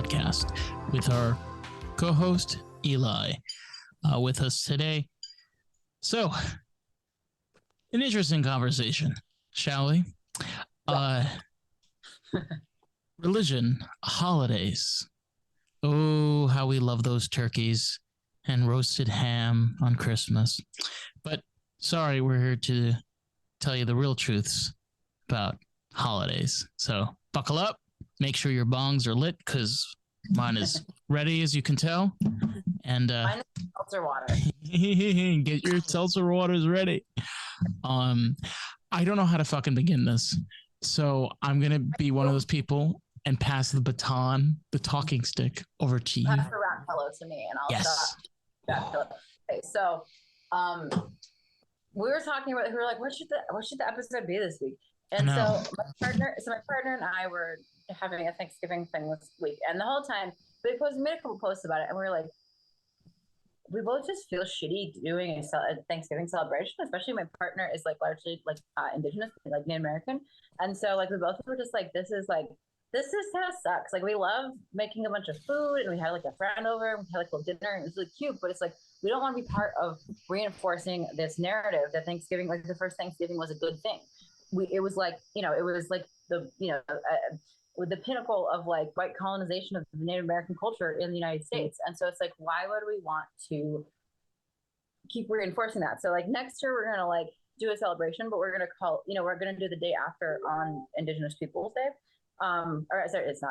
podcast with our co-host Eli with us today. So, an interesting conversation, shall we? Religion, holidays. Oh, how we love those turkeys and roasted ham on Christmas. But sorry, we're here to tell you the real truths about holidays. So buckle up, make sure your bongs are lit because mine is ready, as you can tell. And mine is seltzer water. Get your seltzer waters ready. I don't know how to fucking begin this. So I'm going to be one of those people and pass the baton, the talking stick, over to you. Pass the rat pillow to me, and I'll stop. Okay, so we were talking about, we were like, what should the episode be this week? And so my partner and I were having a Thanksgiving thing this week, and the whole time we made a couple posts about it, and we were like, we both just feel shitty doing a Thanksgiving celebration, especially my partner is like largely like indigenous, like Native American, and so like we both were just like, this just kind of sucks. Like we love making a bunch of food, and we had like a friend over, and we had like a little dinner, and it was really cute, but it's like we don't want to be part of reinforcing this narrative that Thanksgiving, like the first Thanksgiving, was a good thing. It was like the pinnacle of like white colonization of the Native American culture in the United States. And so it's like, why would we want to keep reinforcing that? So like next year we're going to like do a celebration, but we're going to we're going to do the day after on Indigenous Peoples Day. Or sorry, that's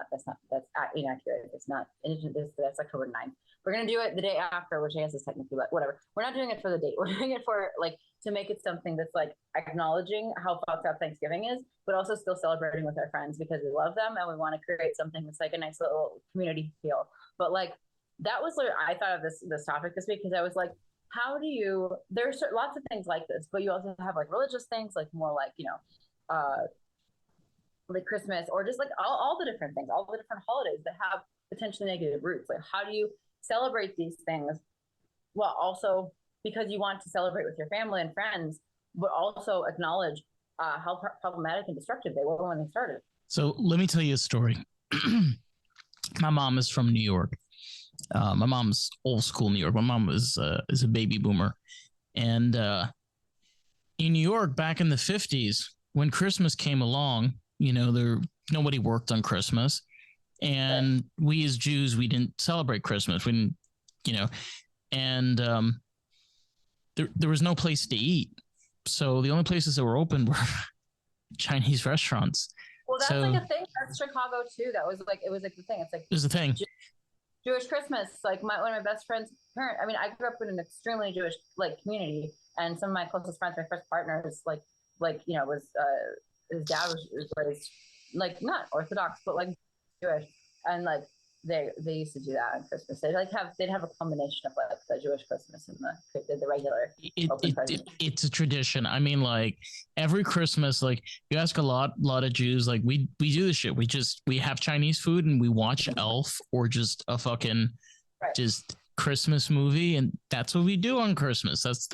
inaccurate. It's not Indigenous. That's October 9th. We're going to do it the day after, which I guess is technically, but whatever. We're not doing it for the date. We're doing it for like, to make it something that's like acknowledging how fucked up Thanksgiving is, but also still celebrating with our friends because we love them and we want to create something that's like a nice little community feel. But like, that was what I thought of this topic this week, because I was like, there's lots of things like this, but you also have like religious things, like more like, like Christmas, or just like all the different things, all the different holidays that have potentially negative roots. Like, how do you celebrate these things? Well, also because you want to celebrate with your family and friends, but also acknowledge how problematic and destructive they were when they started. So let me tell you a story. My mom is from New York. My mom's old school New York. My mom is a baby boomer. And in New York back in the 50s, when Christmas came along, nobody worked on Christmas. And we as Jews, we didn't celebrate Christmas. We didn't, and there was no place to eat. So the only places that were open were Chinese restaurants. Well, that's like a thing. That's Chicago too. That was like, it was like the thing. It's like, there's a thing. Jewish Christmas. Like one of my best friends' parents. I mean, I grew up in an extremely Jewish like community, and some of my closest friends, my first partners, was his dad was raised like not Orthodox, but like Jewish, and like they used to do that on Christmas. They'd have a combination of like the Jewish Christmas and the regular. It's a tradition. I mean, like every Christmas, like you ask a lot of Jews, like we do this shit. We have Chinese food and we watch Elf or just a fucking just Christmas movie, and that's what we do on Christmas. That's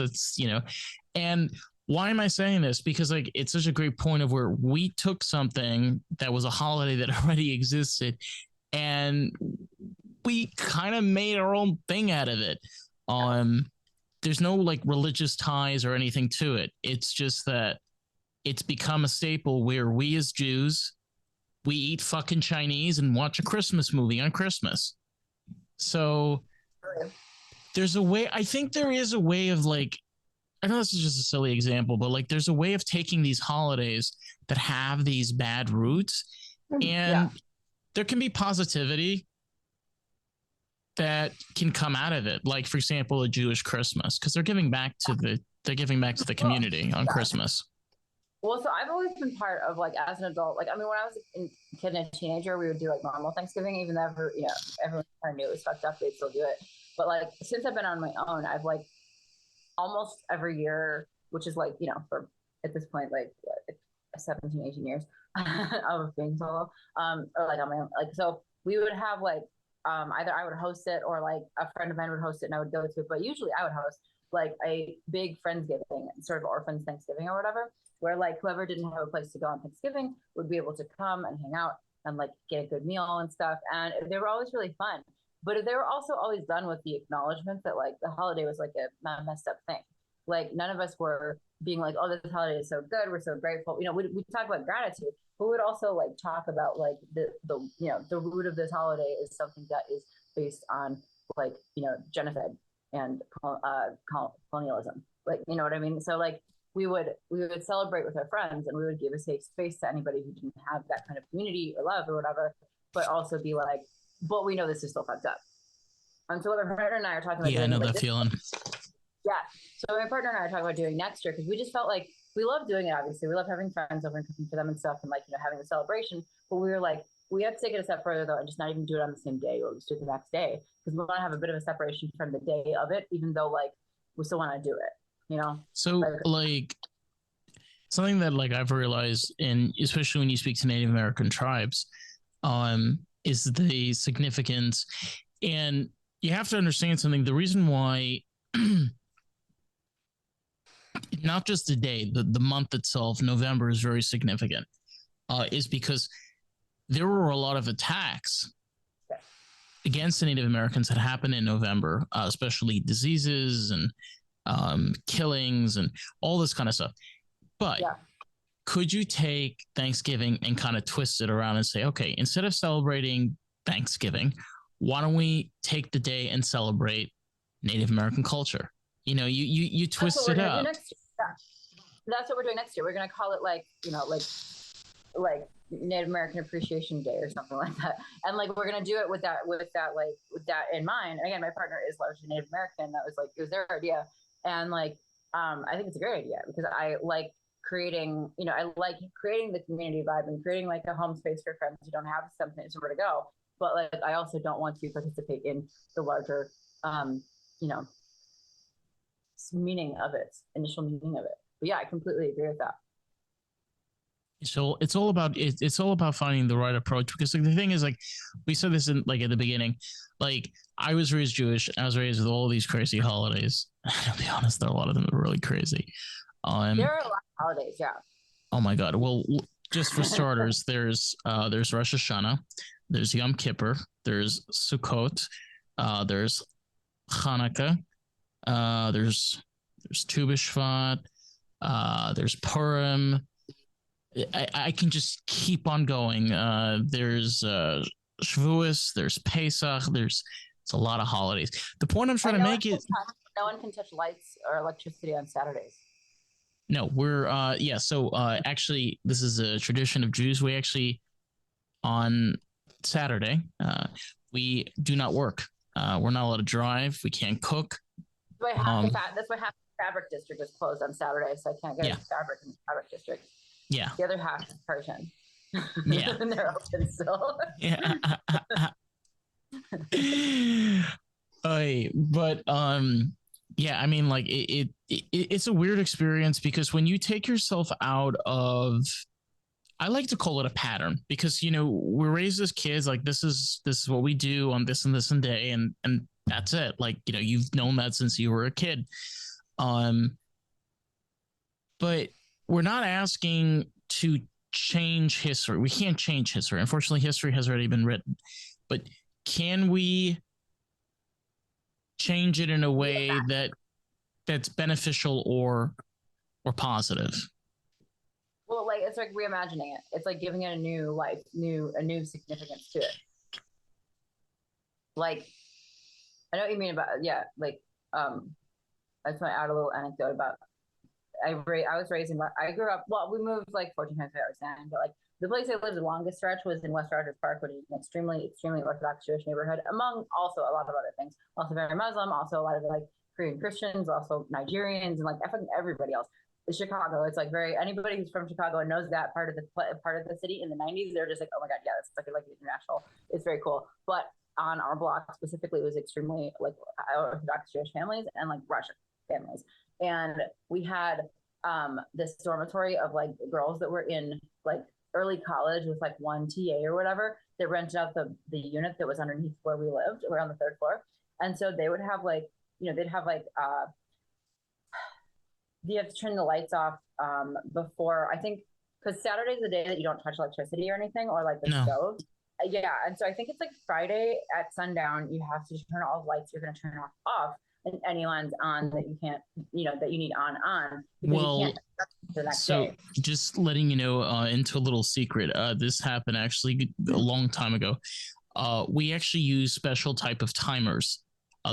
and why am I saying this? Because like it's such a great point of where we took something that was a holiday that already existed and we kind of made our own thing out of it. There's no like religious ties or anything to it. It's just that it's become a staple where we as Jews, we eat fucking Chinese and watch a Christmas movie on Christmas. So there's a way, I think there is a way of like, I know this is just a silly example, but like there's a way of taking these holidays that have these bad roots and there can be positivity that can come out of it. Like, for example, a Jewish Christmas, because they're giving back to the community on Christmas. Well, so I've always been part of like as an adult, like, I mean, when I was a kid and a teenager, we would do like normal Thanksgiving, even though everyone kind of knew it was fucked up, they'd still do it. But like, since I've been on my own, I've like almost every year, which is like, for at this point, like 17, 18 years of being solo, or like on my own, like, so we would have like, either I would host it or like a friend of mine would host it and I would go to it. But usually I would host like a big Friendsgiving, sort of orphans Thanksgiving or whatever, where like whoever didn't have a place to go on Thanksgiving would be able to come and hang out. and like get a good meal and stuff. And they were always really fun. But they were also always done with the acknowledgement that like the holiday was like a messed up thing. Like none of us were being like, oh, this holiday is so good. We're so grateful. You know, we talk about gratitude, but we would also like talk about like the you know, the root of this holiday is something that is based on like, you know, genocide and colonialism. Like, you know what I mean? So like we would celebrate with our friends, and we would give a safe space to anybody who didn't have that kind of community or love or whatever, but also be like, but we know this is still fucked up. And so what my partner and I are talking about Yeah, I doing know like that feeling. yeah. So my partner and I are talking about doing next year because we just felt like we love doing it. Obviously, we love having friends over and cooking for them and stuff, and like, you know, having the celebration. But we were like, we have to take it a step further though, and just not even do it on the same day. We'll just do it the next day because we want to have a bit of a separation from the day of it, even though like we still want to do it. You know. So like something that like I've realized, and especially when you speak to Native American tribes, is the significance, and you have to understand something. The reason why not just the day, the month itself, November is very significant, is because there were a lot of attacks against the Native Americans that happened in November, especially diseases and killings and all this kind of stuff. But could you take Thanksgiving and kind of twist it around and say, okay, instead of celebrating Thanksgiving, why don't we take the day and celebrate Native American culture? You know, you twist it up. That's what we're doing next year. We're going to call it like, you know, like Native American Appreciation Day or something like that. And like we're going to do it with that in mind. And again, my partner is largely Native American. That was like, it was their idea. And like I think it's a great idea because I like creating, you know, I like creating the community vibe and creating like a home space for friends who don't have something somewhere to go. But like I also don't want to participate in the larger you know, meaning of it, initial meaning of it. But yeah, I completely agree with that. So it's all about it's all about finding the right approach, because like, the thing is, like we said this in like at the beginning, like I was raised Jewish. I was raised with all these crazy holidays. To be honest, there are a lot of them that are really crazy. There are a lot of holidays, yeah. Oh my god. Well, just for starters, there's Rosh Hashanah, there's Yom Kippur, there's Sukkot, there's Hanukkah, there's Tu B'Shvat, there's Purim. I can just keep on going. There's Shavuos, there's Pesach, it's a lot of holidays. The point I'm trying to make is no one can touch lights or electricity on Saturdays. No, we're yeah. So actually, this is a tradition of Jews. We actually on Saturday we do not work. We're not allowed to drive. We can't cook. That's why half the fabric district is closed on Saturday, so I can't get fabric in the fabric district. Yeah. The other half is Persian. Yeah. And they're open still. Yeah. But yeah, I mean, like it's a weird experience because when you take yourself out of, I like to call it a pattern, because you know we're raised as kids like this is what we do on this and this and day, and that's it. Like, you know, you've known that since you were a kid. But we're not asking to change history. We can't change history. Unfortunately, history has already been written. But can we change it in a way that's beneficial or positive? Well, like it's like reimagining it. It's like giving it a new life, a new significance to it. Like, I know what you mean about like I just want to add a little anecdote about I was raised in, I grew up, well, we moved like 14 times, I understand, but like the place I lived the longest stretch was in West Rogers Park, which is an extremely Orthodox Jewish neighborhood, among also a lot of other things. Also very Muslim, also a lot of like Korean Christians, also Nigerians, and like everybody else. Chicago, it's like very, anybody who's from Chicago and knows that part of the city in the 90s, they're just like, oh my god, yeah, it's like international. It's very cool. But on our block specifically, it was extremely like Orthodox Jewish families and like Russian families. And we had this dormitory of like girls that were in like early college with like one TA or whatever. They rented out the unit that was underneath where we lived. We're on the third floor. And so they would have like, you know, they'd have like you have to turn the lights off before, I think because Saturday's the day that you don't touch electricity or anything, or like the No. stove. Yeah, and so I think it's like Friday at sundown. You have to turn all the lights. You're going to turn off, and any lens on that you can't, that you need on because you can't the next so day. just letting you know, into a little secret, this happened actually a long time ago. We actually use special type of timers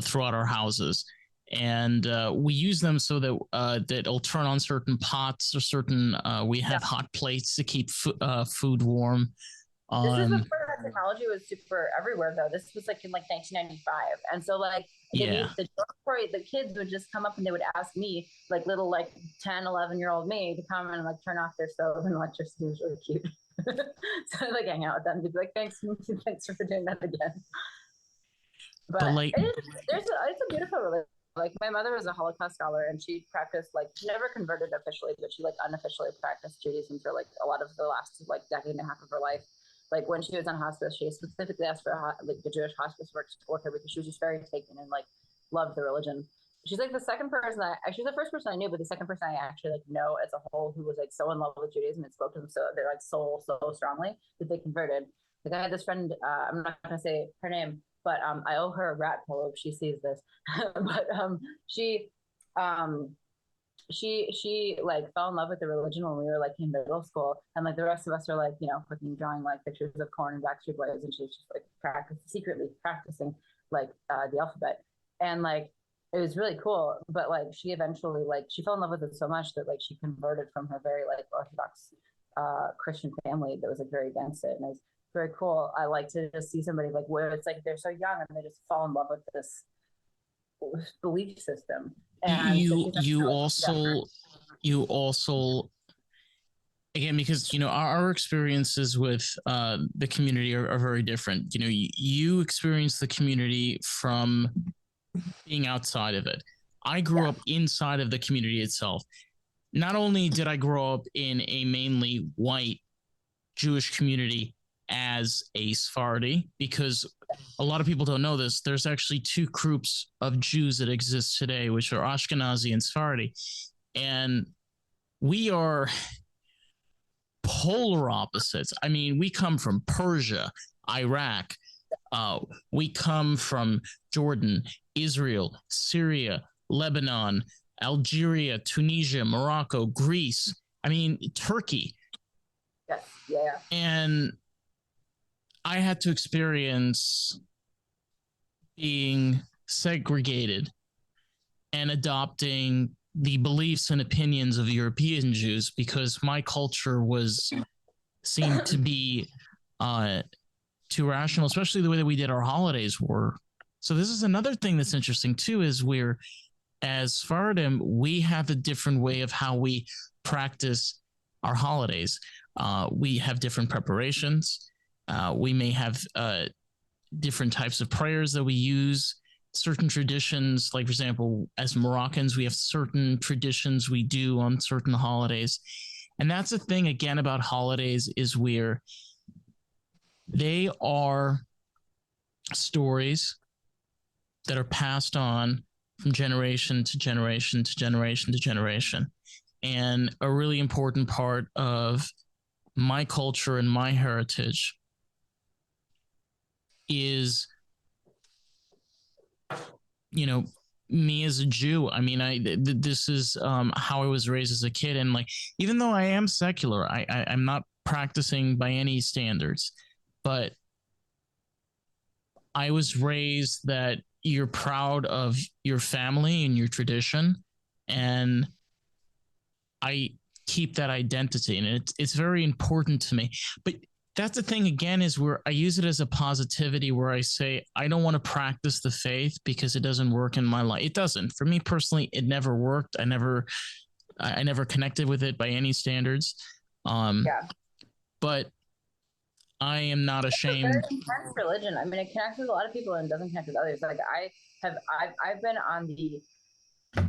throughout our houses, and we use them so that that'll turn on certain pots or certain. We have hot plates to keep food warm. This is before that technology was super everywhere, though. This was like in like 1995, and so like the kids would just come up and they would ask me, like little like 10, 11-year-old me, to come and like turn off their stove, and electricity was really cute. So I like hang out with them. They'd be like, thanks for doing that again. But like, it's a beautiful relationship. Like my mother was a Holocaust scholar, and she practiced, like, she never converted officially, but she like unofficially practiced Judaism for like a lot of the last like decade and a half of her life. Like when she was on hospice, she specifically asked for like the Jewish hospice worker because she was just very taken and like loved the religion. She's like the second person she's the first person I knew, but the second person I actually like know as a whole who was like so in love with Judaism and spoke to them their like soul so strongly that they converted. Like I had this friend, I'm not gonna say her name, but I owe her a rat pillow if she sees this. But she like fell in love with the religion when we were like in middle school, and like the rest of us are like cooking, drawing like pictures of corn and Backstreet Boys, and she's just like secretly practicing like the alphabet, and like it was really cool. But like she eventually like she fell in love with it so much that like she converted from her very like Orthodox Christian family that was like very against it, and it was very cool. I like to just see somebody like where it's like they're so young and they just fall in love with this belief system. And you also again, because our experiences with the community are very different. You experience the community from being outside of it. I grew up inside of the community itself. Not only did I grow up in a mainly white Jewish community as a Sephardi, because a lot of people don't know this, there's actually two groups of Jews that exist today, which are Ashkenazi and Sephardi. And we are polar opposites. I mean, we come from Persia, Iraq, we come from Jordan, Israel, Syria, Lebanon, Algeria, Tunisia, Morocco, Greece. I mean, Turkey. Yeah. And I had to experience being segregated and adopting the beliefs and opinions of European Jews because my culture seemed to be too rational, especially the way that we did our holidays were. So this is another thing that's interesting too, is we're, as Sephardim, we have a different way of how we practice our holidays. We have different preparations. We may have different types of prayers that we use, certain traditions. Like, for example, as Moroccans, we have certain traditions we do on certain holidays. And that's the thing, again, about holidays, is they are stories that are passed on from generation to generation to generation to generation. And a really important part of my culture and my heritage is, me as a Jew. I mean, this is how I was raised as a kid. And like, even though I am secular, I'm not practicing by any standards, but I was raised that you're proud of your family and your tradition. And I keep that identity, and it's very important to me. But that's the thing, again, is where I use it as a positivity, where I say, I don't want to practice the faith because it doesn't work in my life. It doesn't. For me personally, it never worked. I never connected with it by any standards. But I am not ashamed. It's a very intense religion. I mean, it connects with a lot of people and doesn't connect with others. Like I've been on the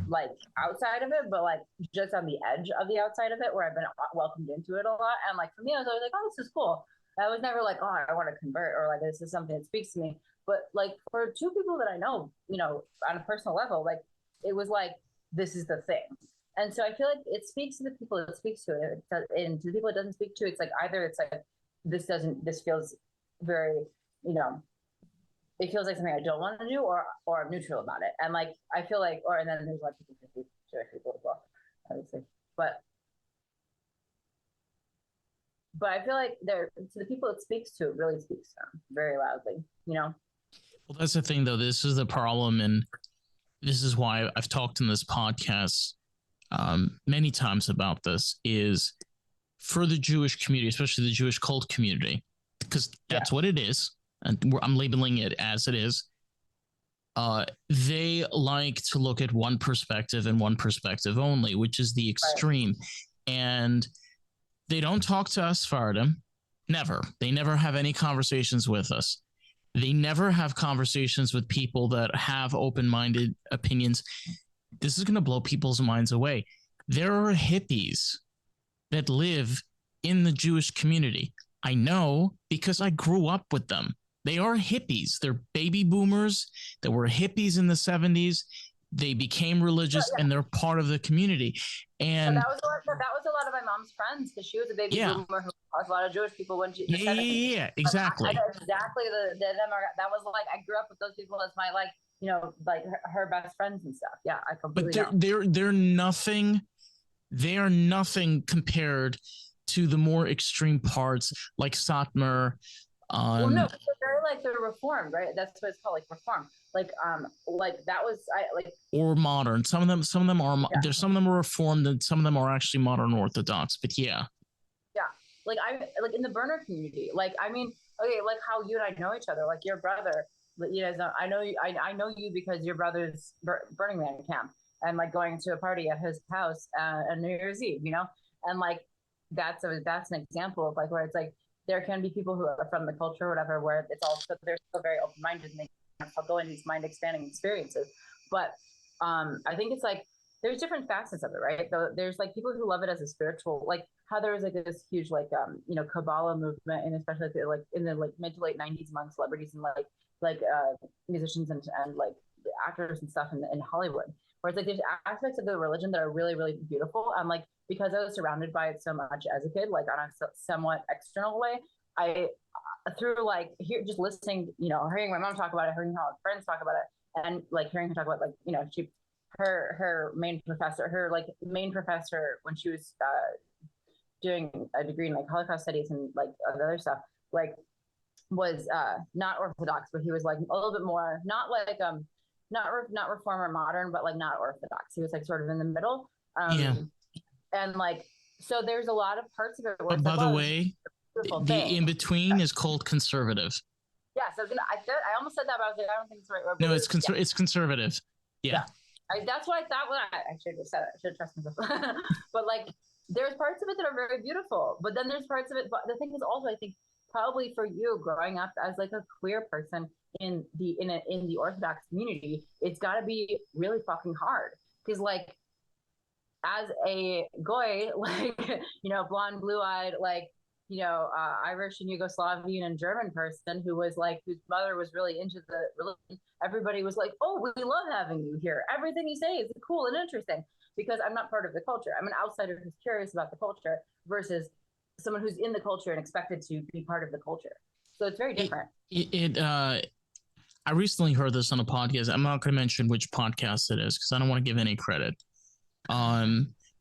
like outside of it, but like just on the edge of the outside of it, where I've been welcomed into it a lot. And like for me, I was always like, oh, this is cool. I was never like, oh, I want to convert, or like this is something that speaks to me. But like for two people that I know, on a personal level, like it was like, this is the thing. And so I feel like it speaks to the people it speaks to it, and to the people it doesn't speak to, it's like either it's like this feels very, you know, it feels like something I don't want to do, or I'm neutral about it. And like I feel like, or and then there's a lot of people who Jewish people as well, obviously. But I feel like they're to the people it speaks to, it really speaks to them very loudly, you know. Well, that's the thing, though. This is the problem, and this is why I've talked in this podcast many times about this. Is for the Jewish community, especially the Jewish cult community, because that's what it is, and I'm labeling it as it is. They like to look at one perspective and one perspective only, which is the extreme. Right. And they don't talk to us Sephardim. Never. They never have any conversations with us. They never have conversations with people that have open-minded opinions. This is going to blow people's minds away. There are hippies that live in the Jewish community. I know because I grew up with them. They are hippies. They're baby boomers that were hippies in the 70s. They became religious and they're part of the community. And that was a lot of my mom's friends, because she was a baby boomer who caused a lot of Jewish people when she exactly. I know exactly that was like I grew up with those people as my like, you know, like her best friends and stuff. Yeah, I completely know. They're nothing. They are nothing compared to the more extreme parts like Satmar. Well, no, they're like they're reformed, right? That's what it's called, like reformed. Like that was or modern. Some of them are there's some of them are reformed and some of them are actually modern Orthodox. But yeah, like I like in the burner community. Like I mean, okay, like how you and I know each other. Like your brother, you guys know. I know you. I know you because your brother's Burning Man camp, and like going to a party at his house on New Year's Eve. You know, and like that's an example of like where it's like there can be people who are from the culture or whatever, where it's also they're still very open minded and they go in these mind expanding experiences. But I think it's like there's different facets of it, right? There's like people who love it as a spiritual, like how there was like this huge like you know, Kabbalah movement, and especially like in the like mid to late 90s among celebrities and like musicians and like actors and stuff in Hollywood, where it's like there's aspects of the religion that are really, really beautiful. And like because I was surrounded by it so much as a kid, like on a somewhat external way, I through like just listening, you know, hearing my mom talk about it, hearing how friends talk about it, and like hearing her talk about like, you know, her main professor when she was doing a degree in like Holocaust studies and like other stuff, like was not Orthodox, but he was like a little bit more not like not reform or modern, but like not Orthodox. He was like sort of in the middle. And like so there's a lot of parts of it where but by the way, the in between is called conservative. Yeah, so I almost said that, but I was like, I don't think it's the right word. No, it's conservative. Yeah. That's what I thought when I should have said it. I should trust myself. But like, there's parts of it that are very beautiful, but then there's parts of it. But the thing is also, I think probably for you growing up as like a queer person in the Orthodox community, it's got to be really fucking hard because like as a goy, like you know, blonde, blue-eyed, like you know, Irish and Yugoslavian and German person who was like, whose mother was really into the religion. Everybody was like, oh, we love having you here. Everything you say is cool and interesting, because I'm not part of the culture. I'm an outsider who's curious about the culture versus someone who's in the culture and expected to be part of the culture. So it's very different. I recently heard this on a podcast. I'm not going to mention which podcast it is because I don't want to give any credit.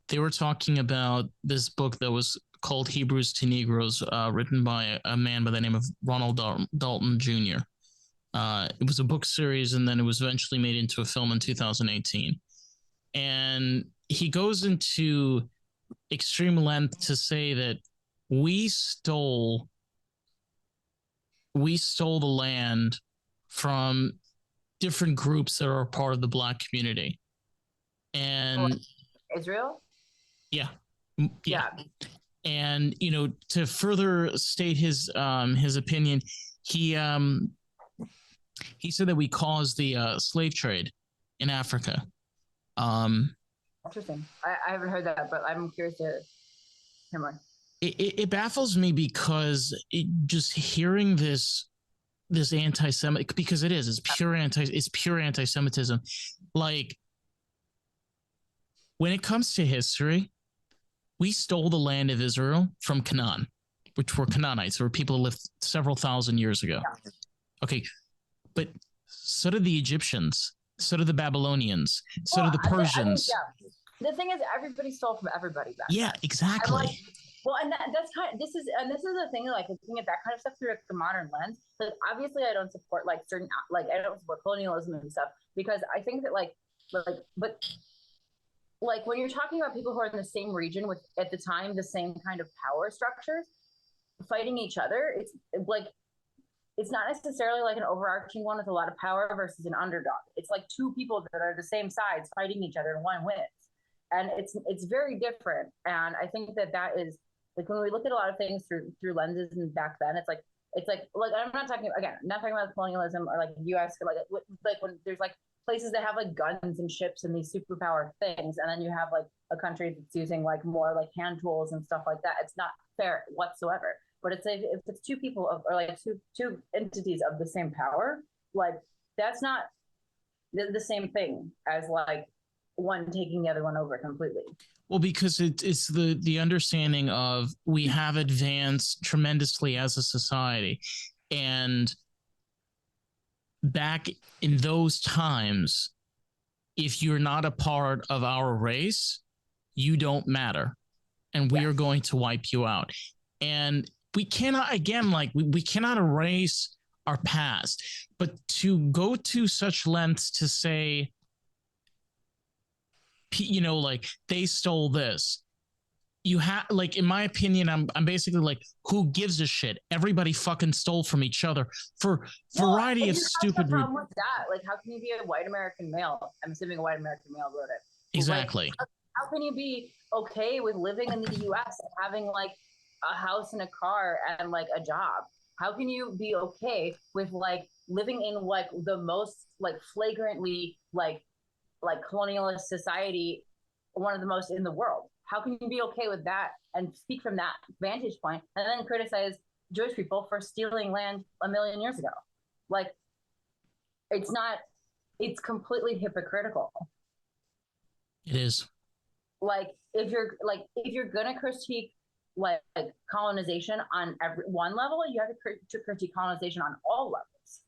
They were talking about this book that was called Hebrews to Negroes, written by a man by the name of Ronald Dalton Jr. It was a book series, and then it was eventually made into a film in 2018. And he goes into extreme length to say that we stole the land from different groups that are part of the Black community. And Israel? Yeah. And, you know, to further state his opinion, he said that we caused the slave trade in Africa. Interesting. I haven't heard that, but I'm curious to hear more. It baffles me because just hearing this anti-Semitic, because it's pure anti-Semitism. Like, when it comes to history, we stole the land of Israel from Canaan, which were Canaanites, or people who lived several thousand years ago. Yeah. Okay, but so did the Egyptians, so did the Babylonians, so did the Persians. Yeah. The thing is, everybody stole from everybody back then. Exactly. Like, well, and that's kind of, this is the thing, like looking at that kind of stuff through like the modern lens. Like, obviously, I don't support like certain, like I don't support colonialism and stuff, because I think that but like when you're talking about people who are in the same region with at the time the same kind of power structures fighting each other, it's like it's not necessarily like an overarching one with a lot of power versus an underdog. It's like two people that are the same sides fighting each other and one wins. And it's very different. And I think that is like when we look at a lot of things through lenses, and back then it's like I'm not talking about colonialism or like US, like when there's like places that have like guns and ships and these superpower things, and then you have like a country that's using like more like hand tools and stuff like that. It's not fair whatsoever. But it's if it's two people or like two entities of the same power, like that's not the same thing as like one taking the other one over completely. Well, because it's the understanding of we have advanced tremendously as a society, and back in those times, if you're not a part of our race, you don't matter, and we are going to wipe you out. And we cannot, again, like we cannot erase our past, but to go to such lengths to say, you know, like they stole this. You have, like, in my opinion, I'm basically like, who gives a shit? Everybody fucking stole from each other for variety of stupid. Problem with that, like, how can you be a white American male? I'm assuming a white American male wrote it. Exactly. Like, how can you be okay with living in the U.S. and having like a house and a car and like a job? How can you be okay with like living in like the most like flagrantly like colonialist society, one of the most in the world? How can you be okay with that and speak from that vantage point and then criticize Jewish people for stealing land 1 million years ago? Like, it's completely hypocritical. It is. Like, if you're gonna critique like colonization on one level, you have to critique colonization on all levels.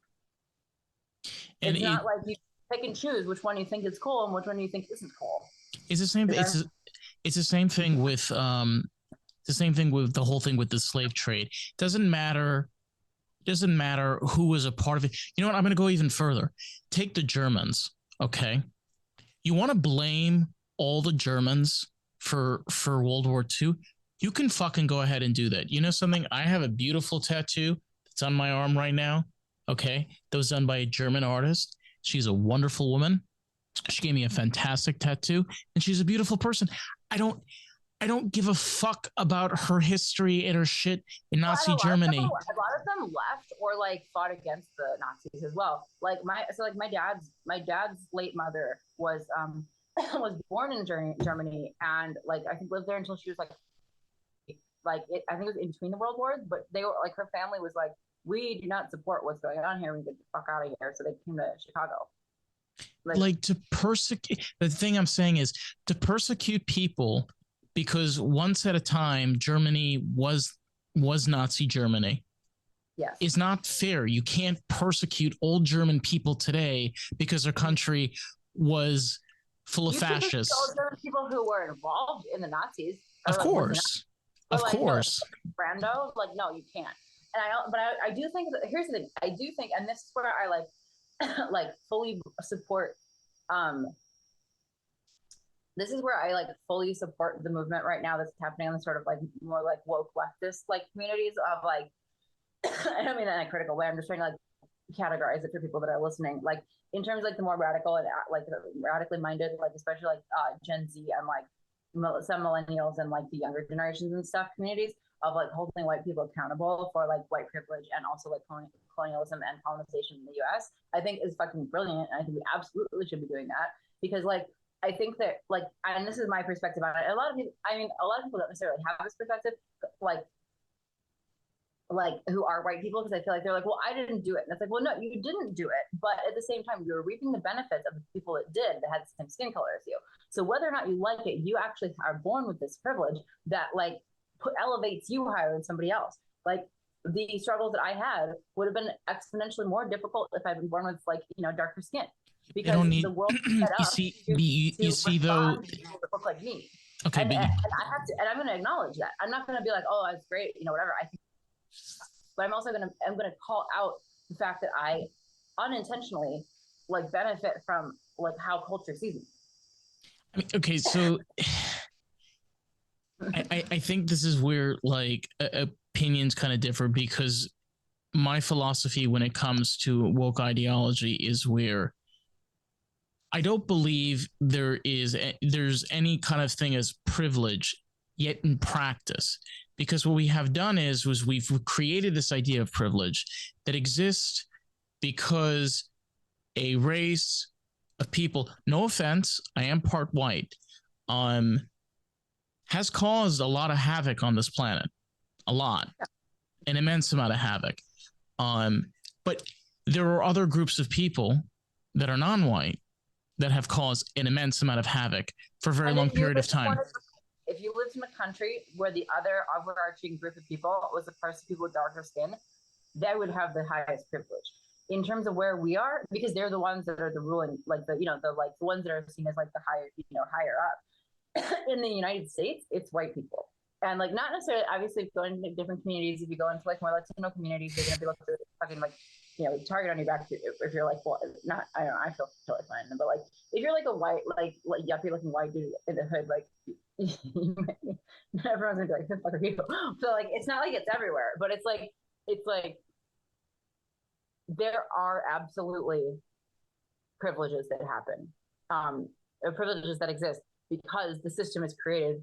And it's not like you pick and choose which one you think is cool and which one you think isn't cool. It's the same. It's the same thing with the whole thing with the slave trade. Doesn't matter who was a part of it. You know what? I'm going to go even further. Take the Germans. Okay, you want to blame all the Germans for World War II? You can fucking go ahead and do that. You know something? I have a beautiful tattoo that's on my arm right now. Okay, that was done by a German artist. She's a wonderful woman. She gave me a fantastic tattoo, and she's a beautiful person. I don't give a fuck about her history and her shit in Nazi Germany. A lot of them left or like fought against the Nazis as well. Like my dad's late mother was was born in Germany, and like I think lived there until she was I think it was in between the world wars. But they were like, her family was like, we do not support what's going on here. We get the fuck out of here. So they came to Chicago. Like to persecute. The thing I'm saying is to persecute people because once at a time Germany was Nazi Germany. Yes. Is not fair. You can't persecute old German people today because their country was full of fascists. Old German people who were involved in the Nazis. Of course. Of course. No, Brando, like, no, you can't. And I do think that, here's the thing. I do think, and this is where I like fully support this is where I like fully support the movement right now that's happening on the sort of like more like woke leftist like communities of like I don't mean that in a critical way. I'm just trying to like categorize it for people that are listening. Like in terms of like the more radical and like radically minded, like especially like Gen Z and like some millennials and like the younger generations and stuff communities of like holding white people accountable for like white privilege and also like colonialism and colonization in the US, I think is fucking brilliant. And I think we absolutely should be doing that because like, I think that like, and this is my perspective on it. A lot of people don't necessarily have this perspective. Like like who are white people, because I feel like they're like, well, I didn't do it. And it's like, well, no, you didn't do it. But at the same time, you're reaping the benefits of the people that did, that had the same skin color as you. So whether or not you like it, you actually are born with this privilege that like elevates you higher than somebody else. Like the struggles that I had would have been exponentially more difficult if I'd been born with like, you know, darker skin, They because don't the need. world is set You up see, to you see though. respond to people that look like me. Okay, but And I have to, and I'm going to acknowledge that. I'm not going to be like, oh, that's great, you know, whatever. I think, but I'm going to call out the fact that I unintentionally like benefit from like how culture sees me. I mean, okay, so I think this is where like opinions kind of differ, because my philosophy when it comes to woke ideology is where I don't believe there's any kind of thing as privilege yet in practice, because what we have done was we've created this idea of privilege that exists because a race of people, no offense, I am part white, um has caused a lot of havoc on this planet, a lot, an immense amount of havoc. But there are other groups of people that are non-white that have caused an immense amount of havoc for a very long period of time. If you lived in a country where the other overarching group of people was the person people with darker skin, they would have the highest privilege. In terms of where we are, because they're the ones that are the ruling, like the, you know, the like the ones that are seen as like the higher, you know, higher up. In the United States, it's white people. And like not necessarily, obviously, if you go into different communities, if you go into like more Latino communities, they're gonna be looking fucking like, you know, target on your back if you're like, well, not, I don't know, I feel totally fine. But like if you're like a white, like yuppie looking white dude in the hood, like everyone's gonna be like, who the fuck are you? So like it's not like it's everywhere, but it's like there are absolutely privileges that happen, privileges that exist because the system is created.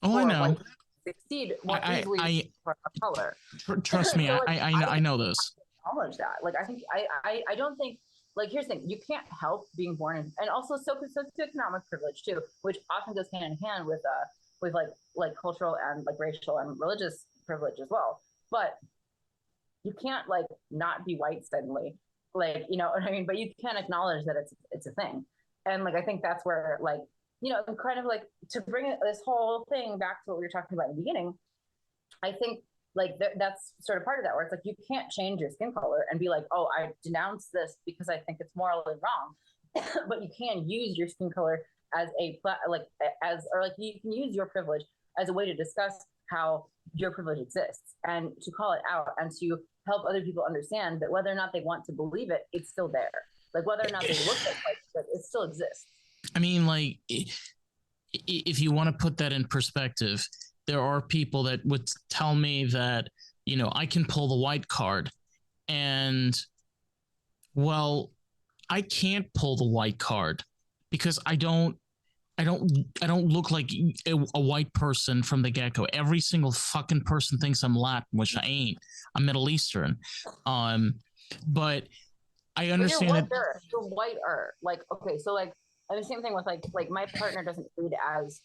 Oh, I know. White succeed more easily for color. Trust me, so, like, I know this. Acknowledge that. Like I think I don't think, like, here's the thing: you can't help being born in, and also socioeconomic privilege too, which often goes hand in hand with like cultural and like racial and religious privilege as well. But you can't like not be white suddenly, like, you know what I mean? But you can acknowledge that it's a thing, and like I think that's where, like, you know, kind of like to bring this whole thing back to what we were talking about in the beginning. I think like that's sort of part of that, where it's like you can't change your skin color and be like, oh, I denounce this because I think it's morally wrong. But you can use your skin color as a like as, or like you can use your privilege as a way to discuss how your privilege exists and to call it out and to help other people understand that whether or not they want to believe it, it's still there. Like whether or not they look like it still exists. I mean, like, if you want to put that in perspective, there are people that would tell me that, you know, I can pull the white card, and well, I can't pull the white card because I don't look like a white person from the get-go. Every single fucking person thinks I'm Latin, which I ain't. I'm Middle Eastern. But I understand it. You're whiter. Like, okay, so like, and the same thing with like my partner doesn't read as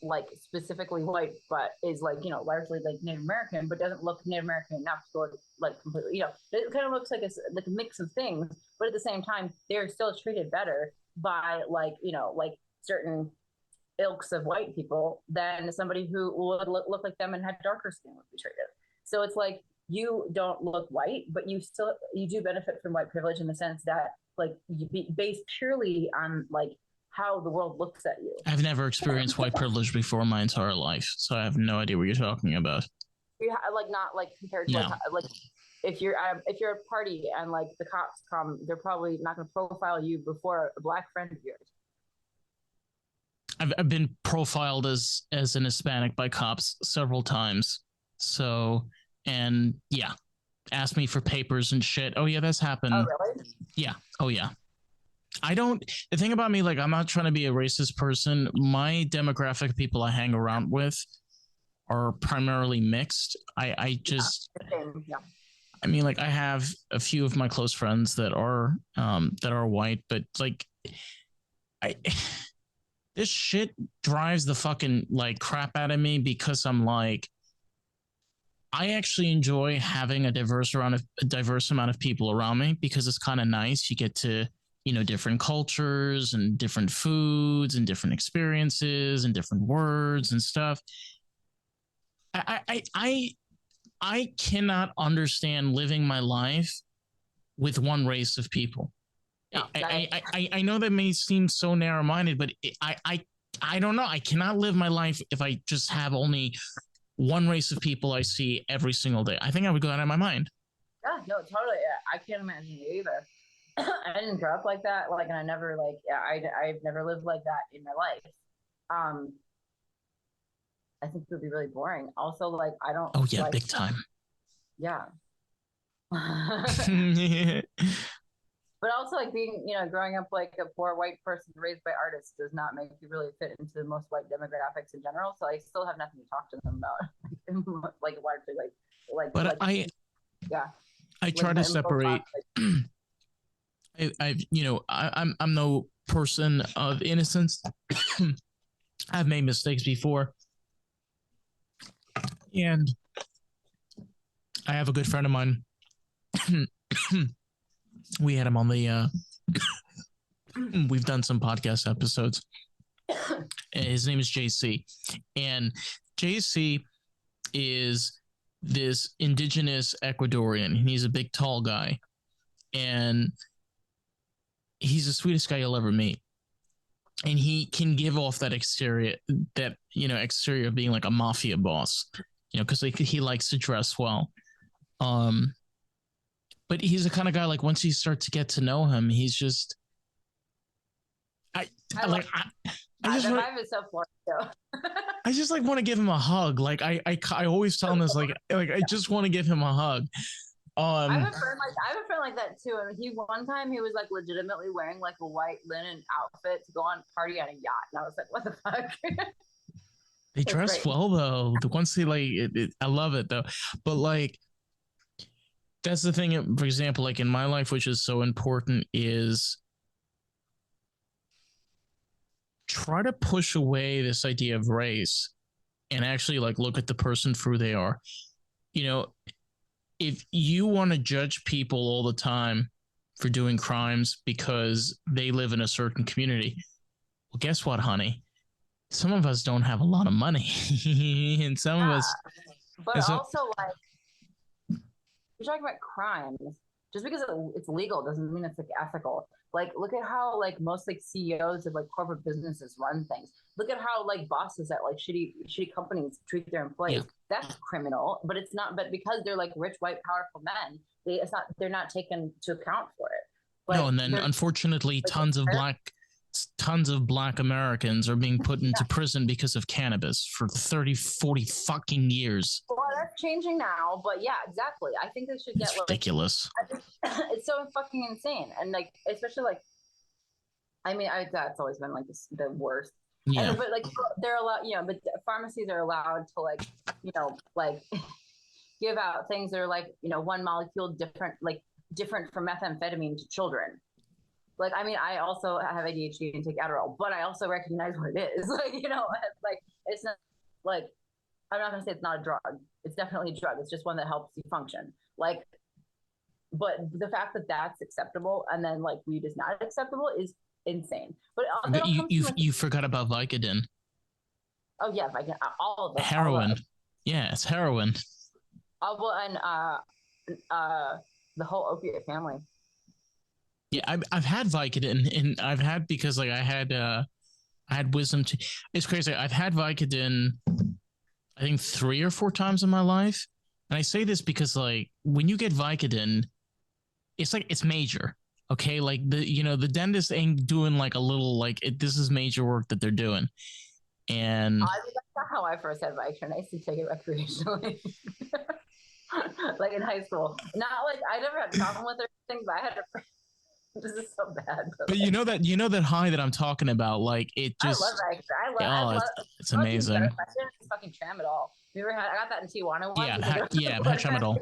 like specifically white, but is like, you know, largely like Native American, but doesn't look Native American enough to go like completely, you know, it kind of looks like a mix of things, but at the same time, they're still treated better by like, you know, like certain ilks of white people than somebody who would look like them and had darker skin would be treated. So it's like, you don't look white, but you do benefit from white privilege in the sense that like you be based purely on like how the world looks at you. I've never experienced white privilege before in my entire life, so I have no idea what you're talking about. You like not like compared to like if you're at a party and like the cops come, they're probably not going to profile you before a black friend of yours. I've been profiled as an Hispanic by cops several times. So, and yeah, asked me for papers and shit. Oh yeah, that's happened. Oh really? Yeah. Oh yeah. The thing about me, like, I'm not trying to be a racist person. My demographic of people I hang around with are primarily mixed. I just, yeah. I mean, like, I have a few of my close friends that are white, but like, this shit drives the fucking like crap out of me, because I'm like, I actually enjoy having a diverse amount of people around me because it's kind of nice. You get to, different cultures and different foods and different experiences and different words and stuff. I cannot understand living my life with one race of people. No, I know that may seem so narrow minded, but I don't know. I cannot live my life if I just have only one race of people I see every single day. I think I would go out of my mind. Yeah, no, totally. Yeah, I can't imagine it either. I didn't grow up like that. Like, and I never I've never lived like that in my life. I think it would be really boring. Also, like, I don't. Oh yeah, like, big time. Yeah. Yeah. But also, like, being, growing up like a poor white person raised by artists does not make you really fit into the most white demographics in general. So I still have nothing to talk to them about, like largely, But yeah. I try to separate. I'm no person of innocence. I've made mistakes before, and I have a good friend of mine. We had him on the. We've done some podcast episodes. His name is JC, and JC is this indigenous Ecuadorian. He's a big, tall guy, and he's the sweetest guy you'll ever meet. And he can give off that exterior of being like a mafia boss, because he likes to dress well. But he's the kind of guy, like, once you start to get to know him, he's just, I just the vibe is so Florida. I just like want to give him a hug. Like I always tell him this, like I just want to give him a hug. I have a friend like that too. And one time he was like legitimately wearing like a white linen outfit to go on party on a yacht, and I was like, what the fuck? They dress well though. The ones they like, I love it though. But like, that's the thing. For example, like in my life, which is so important, is try to push away this idea of race and actually like look at the person for who they are. If you want to judge people all the time for doing crimes because they live in a certain community, well, guess what, honey? Some of us don't have a lot of money, and some of us. But also, like, you're talking about crimes. Just because it's legal doesn't mean it's like ethical. Like, look at how like most like CEOs of like corporate businesses run things. Look at how like bosses at like shitty companies treat their employees. Yeah. That's criminal, but it's not. But because they're like rich, white, powerful men, they're not taken to account for it. But no, and then unfortunately, like, tons of black Americans are being put into prison because of cannabis for 30, 40 fucking years. Well, that's changing now, but yeah, exactly. I think they should get ridiculous. It's so fucking insane, and like, especially like, I mean, that's always been like the worst. Yeah, but like they're allowed, but pharmacies are allowed to like, like give out things that are like, one molecule different from methamphetamine to children. Like, I mean, I also have ADHD and take Adderall, but I also recognize what it is. Like, like, it's not like, I'm not going to say it's not a drug. It's definitely a drug. It's just one that helps you function. Like, but the fact that that's acceptable and then like weed is not acceptable is insane. But you forgot about Vicodin. Oh yeah, Vicodin. All of them. Heroin. Yeah, it's heroin. Well, and the whole opiate family. Yeah, I've had Vicodin, and I've had because like I had wisdom. It's crazy. I've had Vicodin, I think 3 or 4 times in my life, and I say this because like when you get Vicodin, it's like it's major. Okay, like the dentist ain't doing like a little like this is major work that they're doing, and that's not how I first had Vicodin. I used to take it recreationally. Like in high school. Not like I never had a problem with everything, but I had a this is so bad. But you know that high that I'm talking about, like it just. I love it's amazing. It's fucking tramadol. I got that in Tijuana. Yeah, I've had tramadol.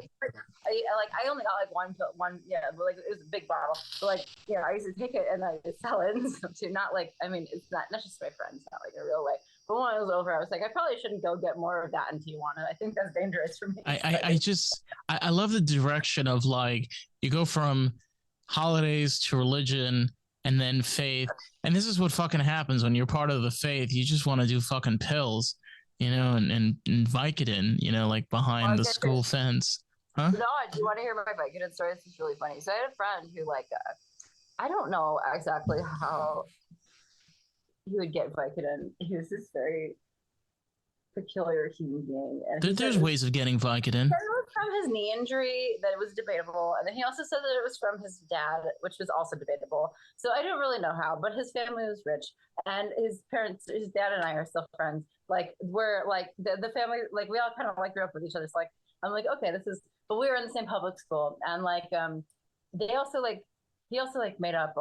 I only got like one, but like it was a big bottle. But like, I used to take it and I just sell it. So not like, I mean, it's not just my friends, not like in a real way. But when it was over, I was like, I probably shouldn't go get more of that in Tijuana. I think that's dangerous for me. I love the direction of like you go from holidays to religion and then faith. And this is what fucking happens when you're part of the faith. You just want to do fucking pills, and Vicodin, like behind the school fence. Huh? No, do you want to hear my Vicodin story? This is really funny. So I had a friend who I don't know exactly how he would get Vicodin. He was this very peculiar human being. And there's ways of getting Vicodin. It was from his knee injury that it was debatable. And then he also said that it was from his dad, which was also debatable. So I don't really know how, but his family was rich. And his parents, his dad and I are still friends. Like, we're like, the family, like, we all kind of like grew up with each other. So, like, I'm like, okay, but we were in the same public school. And, like, they also, like, he also, like, made up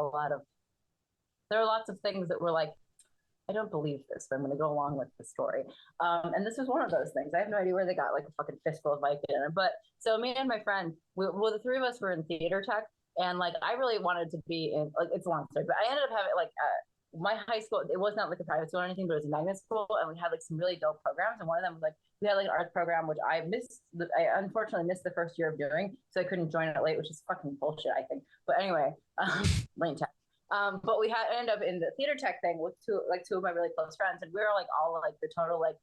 there are lots of things that were, like, I don't believe this, but I'm going to go along with the story. And this was one of those things. I have no idea where they got like a fucking fistful of Vicodin. But so me and my friend, the three of us were in theater tech, and like I really wanted to be in. Like, it's a long story, but I ended up having like my high school. It was not like a private school or anything, but it was a magnet school, and we had like some really dope programs. And one of them was like we had like an arts program, which I missed. I unfortunately missed the first year of doing, so I couldn't join it late, which is fucking bullshit, I think. But anyway, lane tech. But we had ended up in the theater tech thing with two of my really close friends, and we were like all like the total like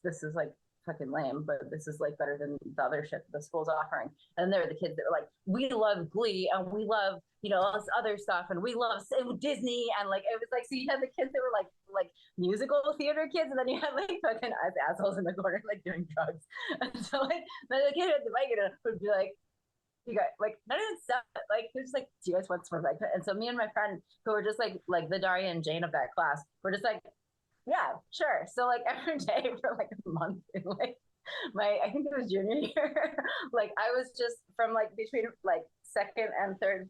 this is like fucking lame, but this is like better than the other shit the school's offering. And they're the kids that were like, we love Glee and we love all this other stuff, and we love Disney, and like it was like so you had the kids that were like musical theater kids, and then you had like fucking assholes in the corner like doing drugs. And so like the kid at the mic would be like, you guys like none of this stuff. Like they're just like, do you guys want some Vicodin? And so me and my friend, who were just like the Daria and Jane of that class, were just like, yeah, sure. So like every day for like a month in like I think it was junior year, like I was just from like between like second and third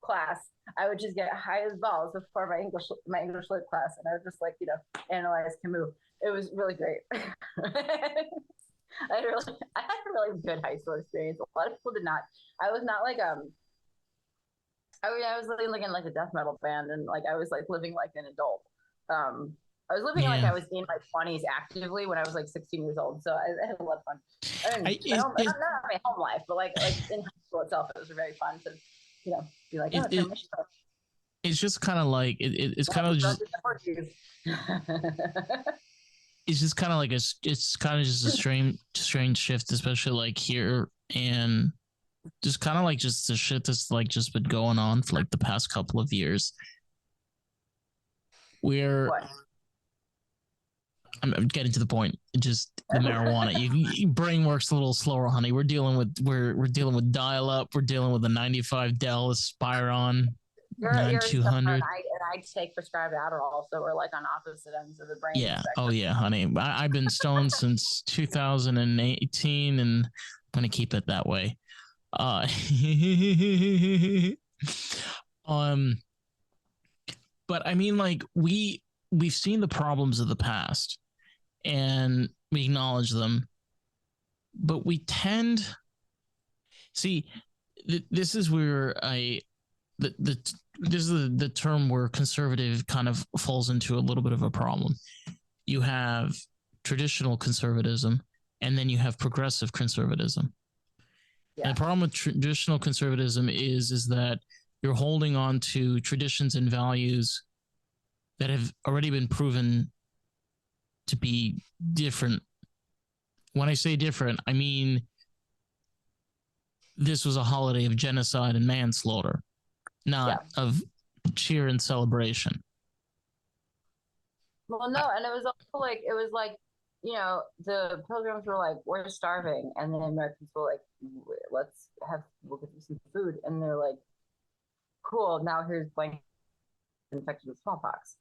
class, I would just get high as balls before my English lit class, and I would just like analyze Camus. It was really great. I had a really good high school experience. A lot of people did not. I was not like I was living like in like a death metal band, and like I was like living like an adult. I was living like I was in my 20s actively when I was like 16 years old. So I had a lot of fun. Not my home life, but like in high school itself, it was very fun to be like, it's just kind of like it's kind of just it's just kind of like it's kind of just a strange shift, especially like here, and just kind of like just the shit that's like just been going on for like the past couple of years. I'm getting to the point. Just the marijuana. Your brain works a little slower, honey. We're dealing with dial up. We're dealing with a 95 Dell Spiron. You're 9200. And I take prescribed Adderall, so we're like on opposite ends of the brain. Yeah. Spectrum. Oh yeah, honey. I've been stoned since 2018, and I'm gonna keep it that way. But I mean, like we've seen the problems of the past, and we acknowledge them, but we tend see this is where this is the term where conservative kind of falls into a little bit of a problem. You have traditional conservatism, and then you have progressive conservatism. Yeah. And the problem with traditional conservatism is that you're holding on to traditions and values that have already been proven to be different. When I say different, I mean this was a holiday of genocide and manslaughter, not of cheer and celebration. Well, no, and it was also like the pilgrims were like, we're starving, and the Americans were like, we'll get you some food, and they're like, cool, now here's blank infected with smallpox.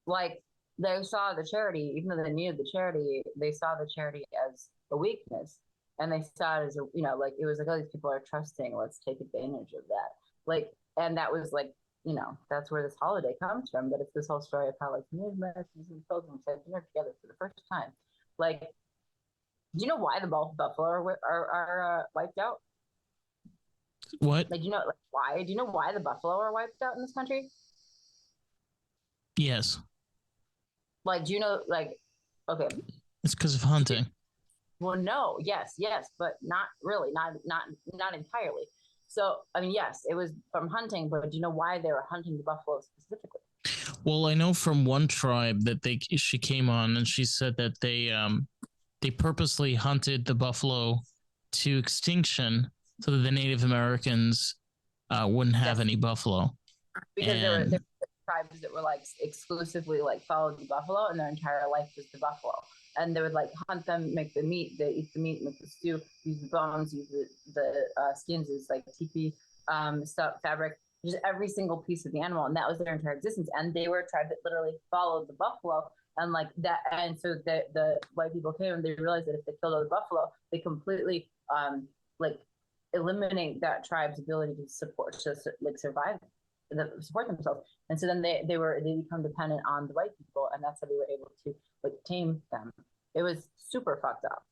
Like they saw the charity, even though they needed the charity, they saw the charity as a weakness, and they saw it as like it was like, oh, these people are trusting, let's take advantage of that. Like, and that was like, that's where this holiday comes from. But it's this whole story of how like Native Americans and pilgrims had dinner together for the first time. Like, do you know why the buffalo are wiped out? What? Like, why? Do you know why the buffalo are wiped out in this country? Yes. Like, do you know, like, okay, It's because of hunting. well, no, yes, but not really, not entirely. So, I mean, yes, it was from hunting, but do you know why they were hunting the buffalo specifically? Well, I know from one tribe that she came on and she said that they purposely hunted the buffalo to extinction so that the Native Americans wouldn't have Yes, any buffalo. because there And were tribes that were like exclusively like followed the buffalo, and their entire life was the buffalo. And they would like hunt them, make the meat, they eat the meat, make the stew, use the bones, use the skins as like teepee stuff, fabric, just every single piece of the animal, and that was their entire existence. And they were a tribe that literally followed the buffalo, and like that. And so the white people came and they realized that if they killed the buffalo, they completely like eliminate that tribe's ability to like survive, support themselves. And so then they become dependent on the white people, and that's how they were able to like tame them. It was super fucked up.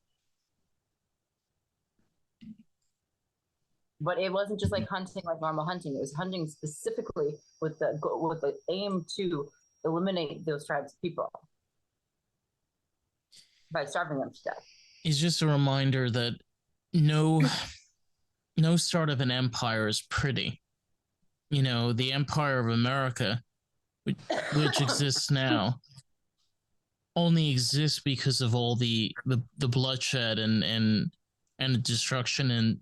But it wasn't just like hunting like normal hunting. It was hunting specifically with the aim to eliminate those tribes of people by starving them to death. it's just a reminder that no no start of an empire is pretty. You know, the empire of America, which exists now, only exists because of all the bloodshed and the destruction and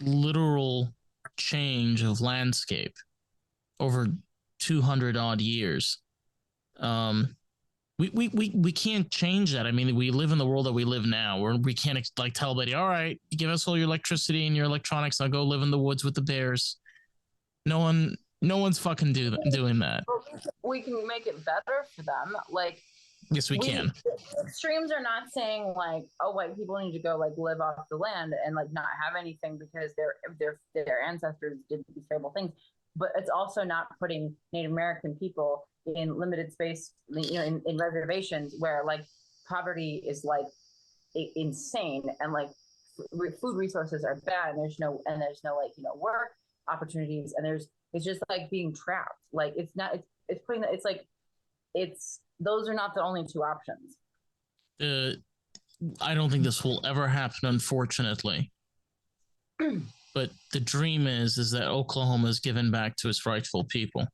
literal change of landscape over 200 odd years. Um, we can't change that. I mean, we live in the world that we live now, where we can't like tell everybody, all right, give us all your electricity and your electronics. I'll go live in the woods with the bears. No one's fucking doing that. We can make it better for them. Like, Yes, we can. Extremes are not saying like, oh, white people need to go like live off the land and like not have anything because their ancestors did these terrible things. But it's also not putting Native American people in limited space, you know, in reservations where like poverty is like insane, and like food resources are bad, and there's no like, you know, work opportunities, and it's just like being trapped. Like it's putting it's like it's those are not the only two options. I don't think this will ever happen, unfortunately. But the dream is that Oklahoma is given back to its rightful people,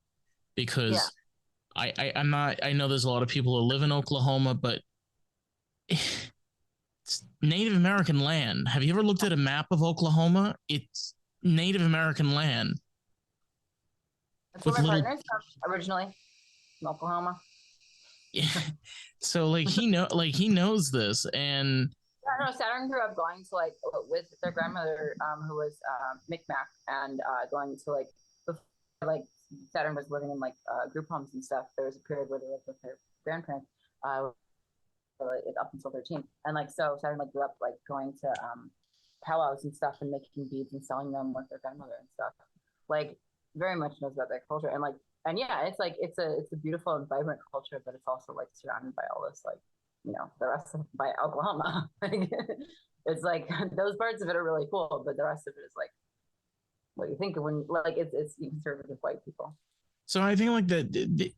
because I'm not. I know there's a lot of people who live in Oklahoma, but it's Native American land. Have you ever looked at a map of Oklahoma? It's Native American land. That's where my partner's from originally, from Oklahoma. Yeah. So like he knows this, and yeah, no, Saturn grew up going to like with their grandmother, who was Micmac, and going to like before, like Saturn was living in like group homes and stuff. There was a period where they lived with their grandparents up until 13, and like so Saturn like grew up like going to powwows and stuff and making beads and selling them with their grandmother and stuff. Like very much knows about that culture, and like and yeah, it's like it's a beautiful and vibrant culture, but it's also like surrounded by all this like, you know, the rest of by Oklahoma. It's like those parts of it are really cool, but the rest of it is like what you think of when like it's conservative white people. So I think like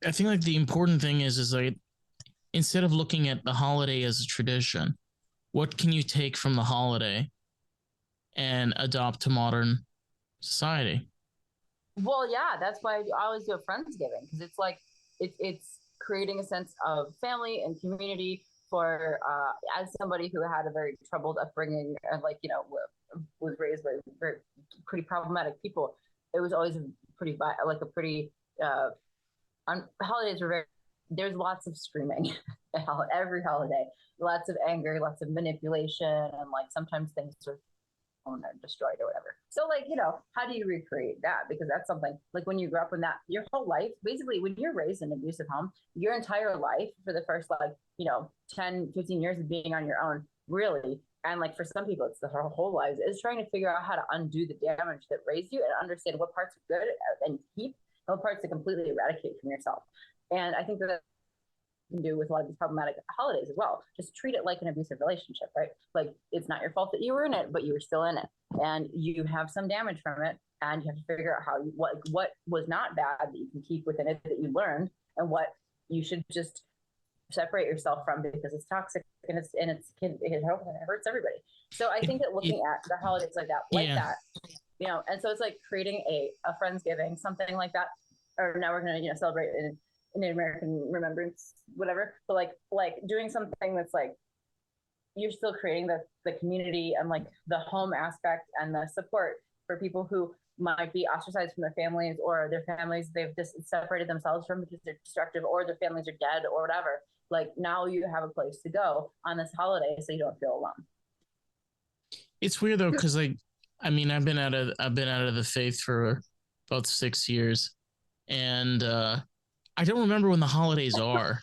I think like the important thing is like, instead of looking at the holiday as a tradition, what can you take from the holiday and adopt to modern society? Well, yeah, that's why I always do a Friendsgiving, because it's like it's creating a sense of family and community for as somebody who had a very troubled upbringing and like, you know, was raised by very pretty problematic people. It was always a pretty like a pretty holidays were very, there's lots of screaming every holiday, lots of anger, lots of manipulation, and like sometimes things are or destroyed or whatever. So like, you know, how do you recreate that? Because that's something like when you grew up in that your whole life, basically when you're raised in an abusive home, your entire life for the first like, you know, 10-15 years of being on your own, really. And like for some people, it's the whole lives is trying to figure out how to undo the damage that raised you and understand what parts are good and keep, and what parts to completely eradicate from yourself. And I think that can do with a lot of these problematic holidays as well. Just treat it like an abusive relationship, right? Like it's not your fault that you were in it, but you were still in it, and you have some damage from it, and you have to figure out how you what was not bad that you can keep within it that you learned, and what you should just separate yourself from, because it's toxic and it hurts everybody. So I think that looking at the holidays like that, you know, and so it's like creating a Friendsgiving, something like that, or now we're gonna, you know, celebrate in Native American remembrance, whatever. But like doing something that's like, you're still creating the community and like the home aspect and the support for people who might be ostracized from their families, or their families they've just separated themselves from because they're destructive, or their families are dead or whatever. Like now you have a place to go on this holiday so you don't feel alone. It's weird though, because like, I mean, I've been out of the faith for about 6 years, and I don't remember when the holidays are,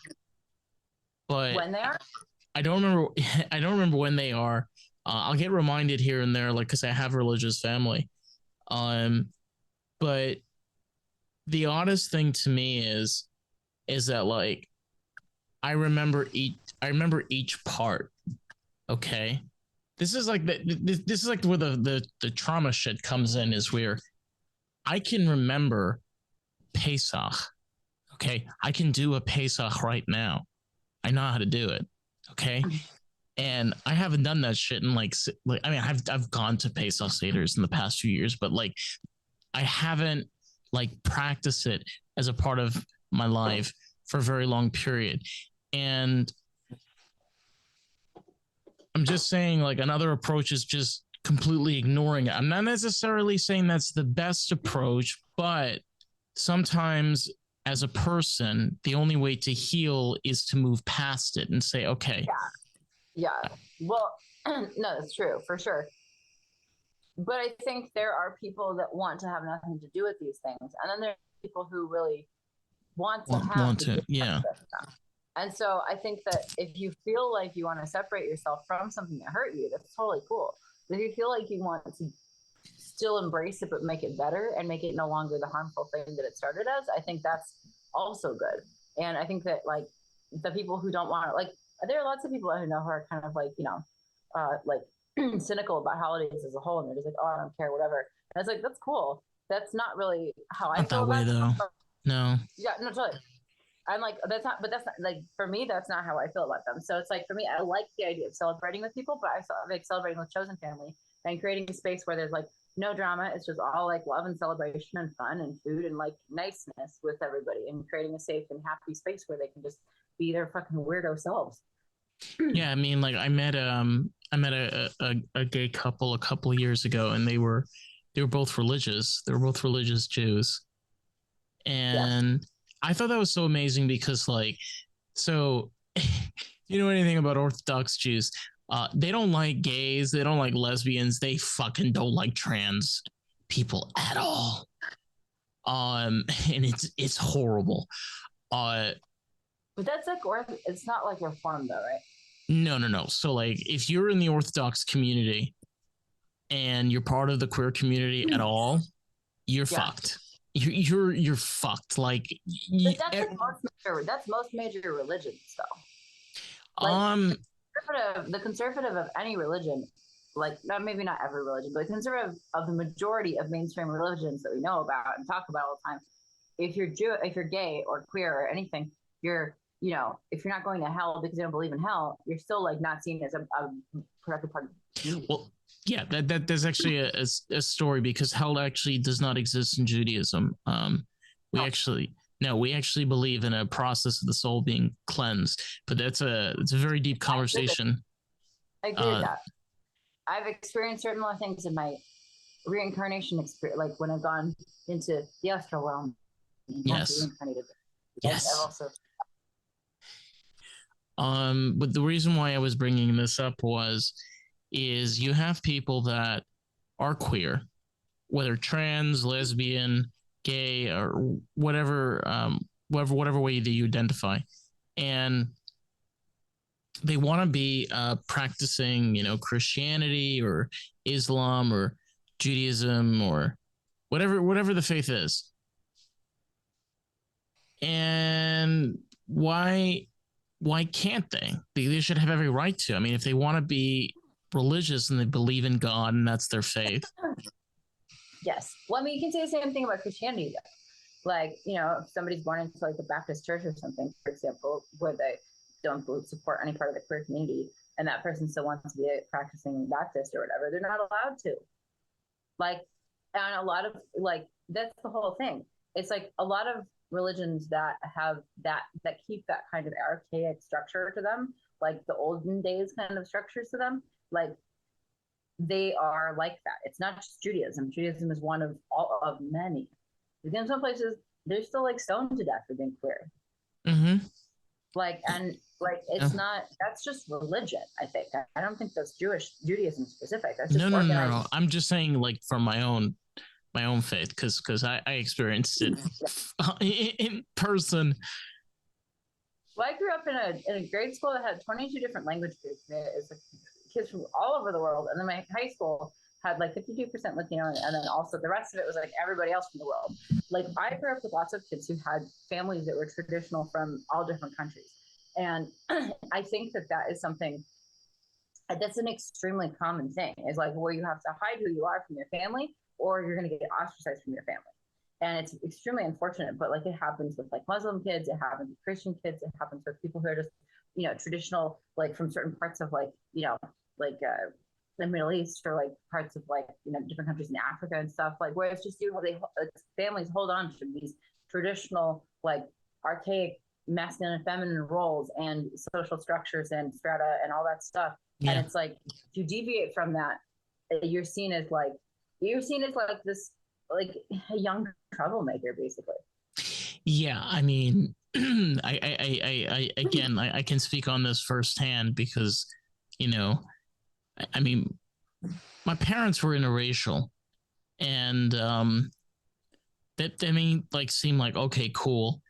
but when they are, I don't remember. I don't remember when they are. I'll get reminded here and there, like, because I have a religious family. But the oddest thing to me is that like I remember each part. Okay, this is like this is like where the trauma shit comes in, is where I can remember Pesach. Okay, I can do a Pesach right now. I know how to do it. Okay. And I haven't done that shit in like I mean, I've gone to Pesach Seders in the past few years, but like I haven't like practiced it as a part of my life for a very long period. And I'm just saying, like, another approach is just completely ignoring it. I'm not necessarily saying that's the best approach, but sometimes as a person, the only way to heal is to move past it and say, okay. Yeah. Well, no, that's true for sure. But I think there are people that want to have nothing to do with these things, and then there are people who really want to yeah. And so I think that if you feel like you want to separate yourself from something that hurt you, that's totally cool. But if you feel like you want to still embrace it but make it better and make it no longer the harmful thing that it started as, I think that's also good. And I think that like the people who don't want to, like, there are lots of people I know who are kind of like, you know, like cynical about holidays as a whole, and they're just like, oh, I don't care, whatever. And it's like, that's cool. That's not really how I feel about it. Though. No. Yeah, no, totally. I'm like, that's not like, for me, that's not how I feel about them. So it's like, for me, I like the idea of celebrating with people, but I like celebrating with chosen family and creating a space where there's like no drama. It's just all like love and celebration and fun and food and like niceness with everybody, and creating a safe and happy space where they can just be their fucking weirdo selves. Yeah, I mean, like I met a gay couple a couple of years ago, and they were both religious. They were both religious Jews, and I thought that was so amazing because, like, so you know anything about Orthodox Jews? They don't like gays. They don't like lesbians. They fucking don't like trans people at all. And it's horrible. But that's like, it's not like Reformed though, right? No. So like, if you're in the Orthodox community and you're part of the queer community at all, you're fucked. You're fucked. Like, that's most major religions though. Like, the conservative of any religion, like, maybe not every religion, but conservative of the majority of mainstream religions that we know about and talk about all the time. If you're if you're gay or queer or anything, you're, you know, if you're not going to hell because you don't believe in hell, you're still like not seen as a productive part of the community. Well, yeah, there's actually a story, because hell actually does not exist in Judaism. We actually believe in a process of the soul being cleansed, but it's a very deep conversation. I agree with that. I've experienced certain more things in my reincarnation experience, like when I've gone into the astral realm. Yes. Yes. I've also. But the reason why I was bringing this up is you have people that are queer, whether trans, lesbian, gay, or whatever way that you identify, and they want to be practicing, you know, Christianity or Islam or Judaism or whatever the faith is. And why can't they? They should have every right to. I mean, if they want to be religious and they believe in God and that's their faith. Yes. Well, I mean, you can say the same thing about Christianity, though. Like, you know, if somebody's born into like a Baptist church or something, for example, where they don't support any part of the queer community, and that person still wants to be a practicing Baptist or whatever, they're not allowed to. Like, and a lot of like, that's the whole thing. It's like a lot of religions that have that keep that kind of archaic structure to them, like the olden days kind of structures to them, like they are like that. It's not just Judaism. Judaism is one of all of many. In some places, they're still like stoned to death for being queer. Mm-hmm. Like, and like, it's not, that's just religion, I think. I don't think that's Judaism specific. That's just organized. No. I'm just saying, like, from my own faith, because I experienced it in person. Well, I grew up in a grade school that had 22 different language groups. It's like kids from all over the world. And then my high school had like 52% Latino, and then also the rest of it was like everybody else from the world. Like, I grew up with lots of kids who had families that were traditional from all different countries. And I think that that is something that's an extremely common thing, is like where you have to hide who you are from your family, or you're going to get ostracized from your family. And it's extremely unfortunate, but like it happens with like Muslim kids, it happens with Christian kids, it happens with people who are just, you know, traditional, like from certain parts of like, you know, like the Middle East, or like parts of like, you know, different countries in Africa and stuff, like where it's just, you know, families hold on to these traditional, like archaic masculine and feminine roles and social structures and strata and all that stuff. Yeah. And it's like, if you deviate from that, you're seen as like this, like a young troublemaker, basically. Yeah, I mean, I again, I can speak on this firsthand because, you know, I mean, my parents were interracial, and that may like seem like, okay, cool.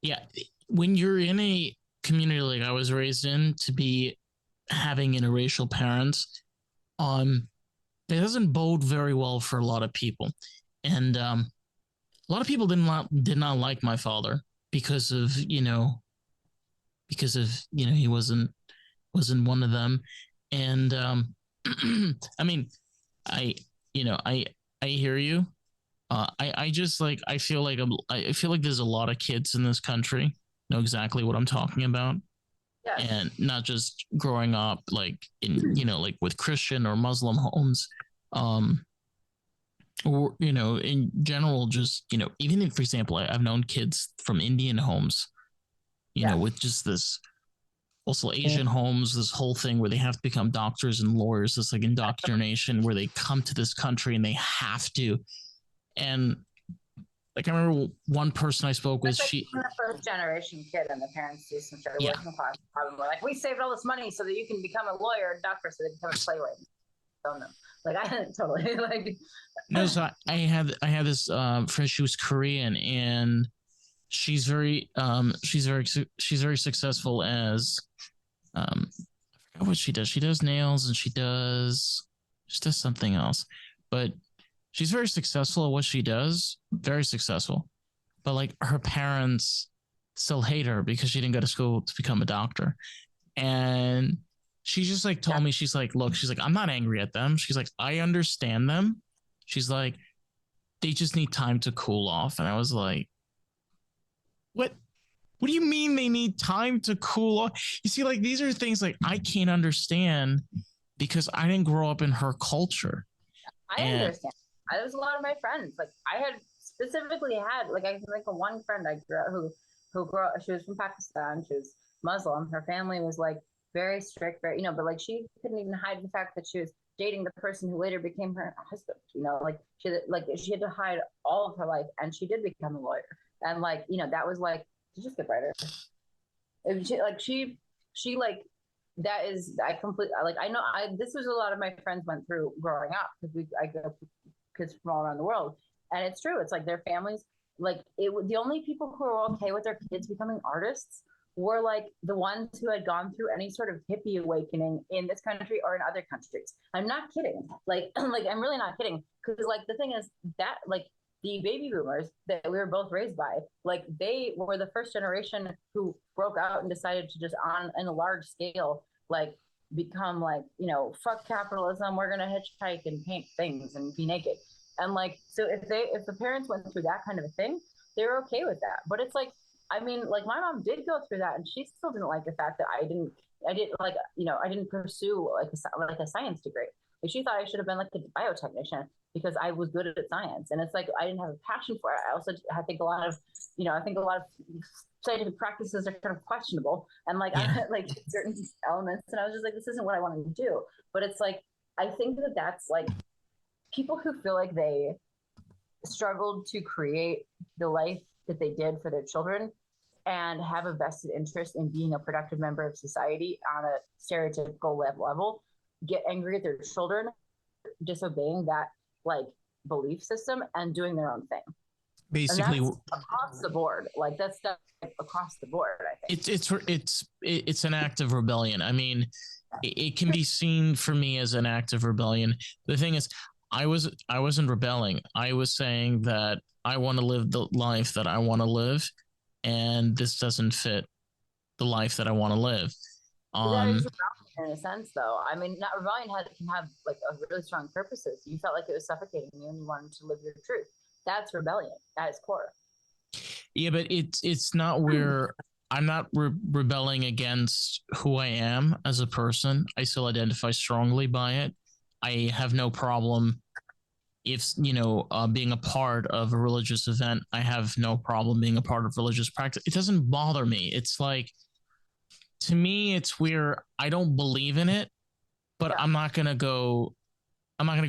Yeah, when you're in a community like I was raised in, to be having interracial parents, that doesn't bode very well for a lot of people. And a lot of people did not like my father because of he wasn't one of them. And I mean, I I hear you. I just like, I feel like there's a lot of kids in this country know exactly what I'm talking about. Yeah. And not just growing up like in, like with Christian or Muslim homes, or, in general, just, even if, for example, I've known kids from Indian homes, with just this, also Asian homes, this whole thing where they have to become doctors and lawyers, this like indoctrination where they come to this country and they have to. And like, I remember one person I spoke with, like the first generation kid, and the parents do some sort of working class problem. We're like, we saved all this money so that you can become a lawyer and doctor, so they can become a playwright. Them. Like, I totally like. No, so I had this friend. She was Korean, and she's very successful as I forgot what she does. She does nails, and she does something else, but she's very successful at what she does. Very successful, but like her parents still hate her because she didn't go to school to become a doctor, and she just like told me, she's like, look, she's like, I'm not angry at them. She's like, I understand them. She's like, they just need time to cool off. And I was like, what do you mean they need time to cool off? You see, like, these are things like I can't understand because I didn't grow up in her culture. I understand. There's a lot of my friends, like I had specifically had, like, I can think of one friend I grew up who grew up, she was from Pakistan, she was Muslim. Her family was like very strict, very, but like she couldn't even hide the fact that she was dating the person who later became her husband. Like she had to hide all of her life, and she did become a lawyer. And like, that was like, she's just a good writer. She like, that is, I completely, like, I know this was a lot of my friends went through growing up, because I grew up with kids from all around the world, and it's true. It's like their families, like the only people who were okay with their kids becoming artists were like the ones who had gone through any sort of hippie awakening in this country or in other countries. I'm not kidding. Like, I'm really not kidding. Because like the thing is that like the baby boomers that we were both raised by, like they were the first generation who broke out and decided to just on a large scale, like become like, fuck capitalism, we're gonna hitchhike and paint things and be naked. And like, so if the parents went through that kind of a thing, they're okay with that. But it's like, I mean, like my mom did go through that, and she still didn't like the fact that I didn't like, I didn't pursue like a science degree. Like she thought I should have been like a biotechnician because I was good at science, and it's like I didn't have a passion for it. I think a lot of, I think a lot of scientific practices are kind of questionable, and like Yeah. I like certain elements, and I was just like, this isn't what I wanted to do. But it's like I think that that's like people who feel like they struggled to create the life that they did for their children and have a vested interest in being a productive member of society on a stereotypical level get angry at their children disobeying that like belief system and doing their own thing. Basically, and that's across the board. Like that's stuff across the board, I think. It's an act of rebellion. I mean, it can be seen for me as an act of rebellion. The thing is, I wasn't rebelling. I was saying that I want to live the life that I want to live, and this doesn't fit the life that I want to live. That is rebellion in a sense, though. I mean, not rebellion can have like a really strong purposes. You felt like it was suffocating you, and you wanted to live your truth. That's rebellion at its core. Yeah, but it's not where I'm not rebelling against who I am as a person. I still identify strongly by it. I have no problem if being a part of a religious event. I have no problem being a part of religious practice. It doesn't bother me. It's like, to me, it's where I don't believe in it, but yeah. I'm not gonna go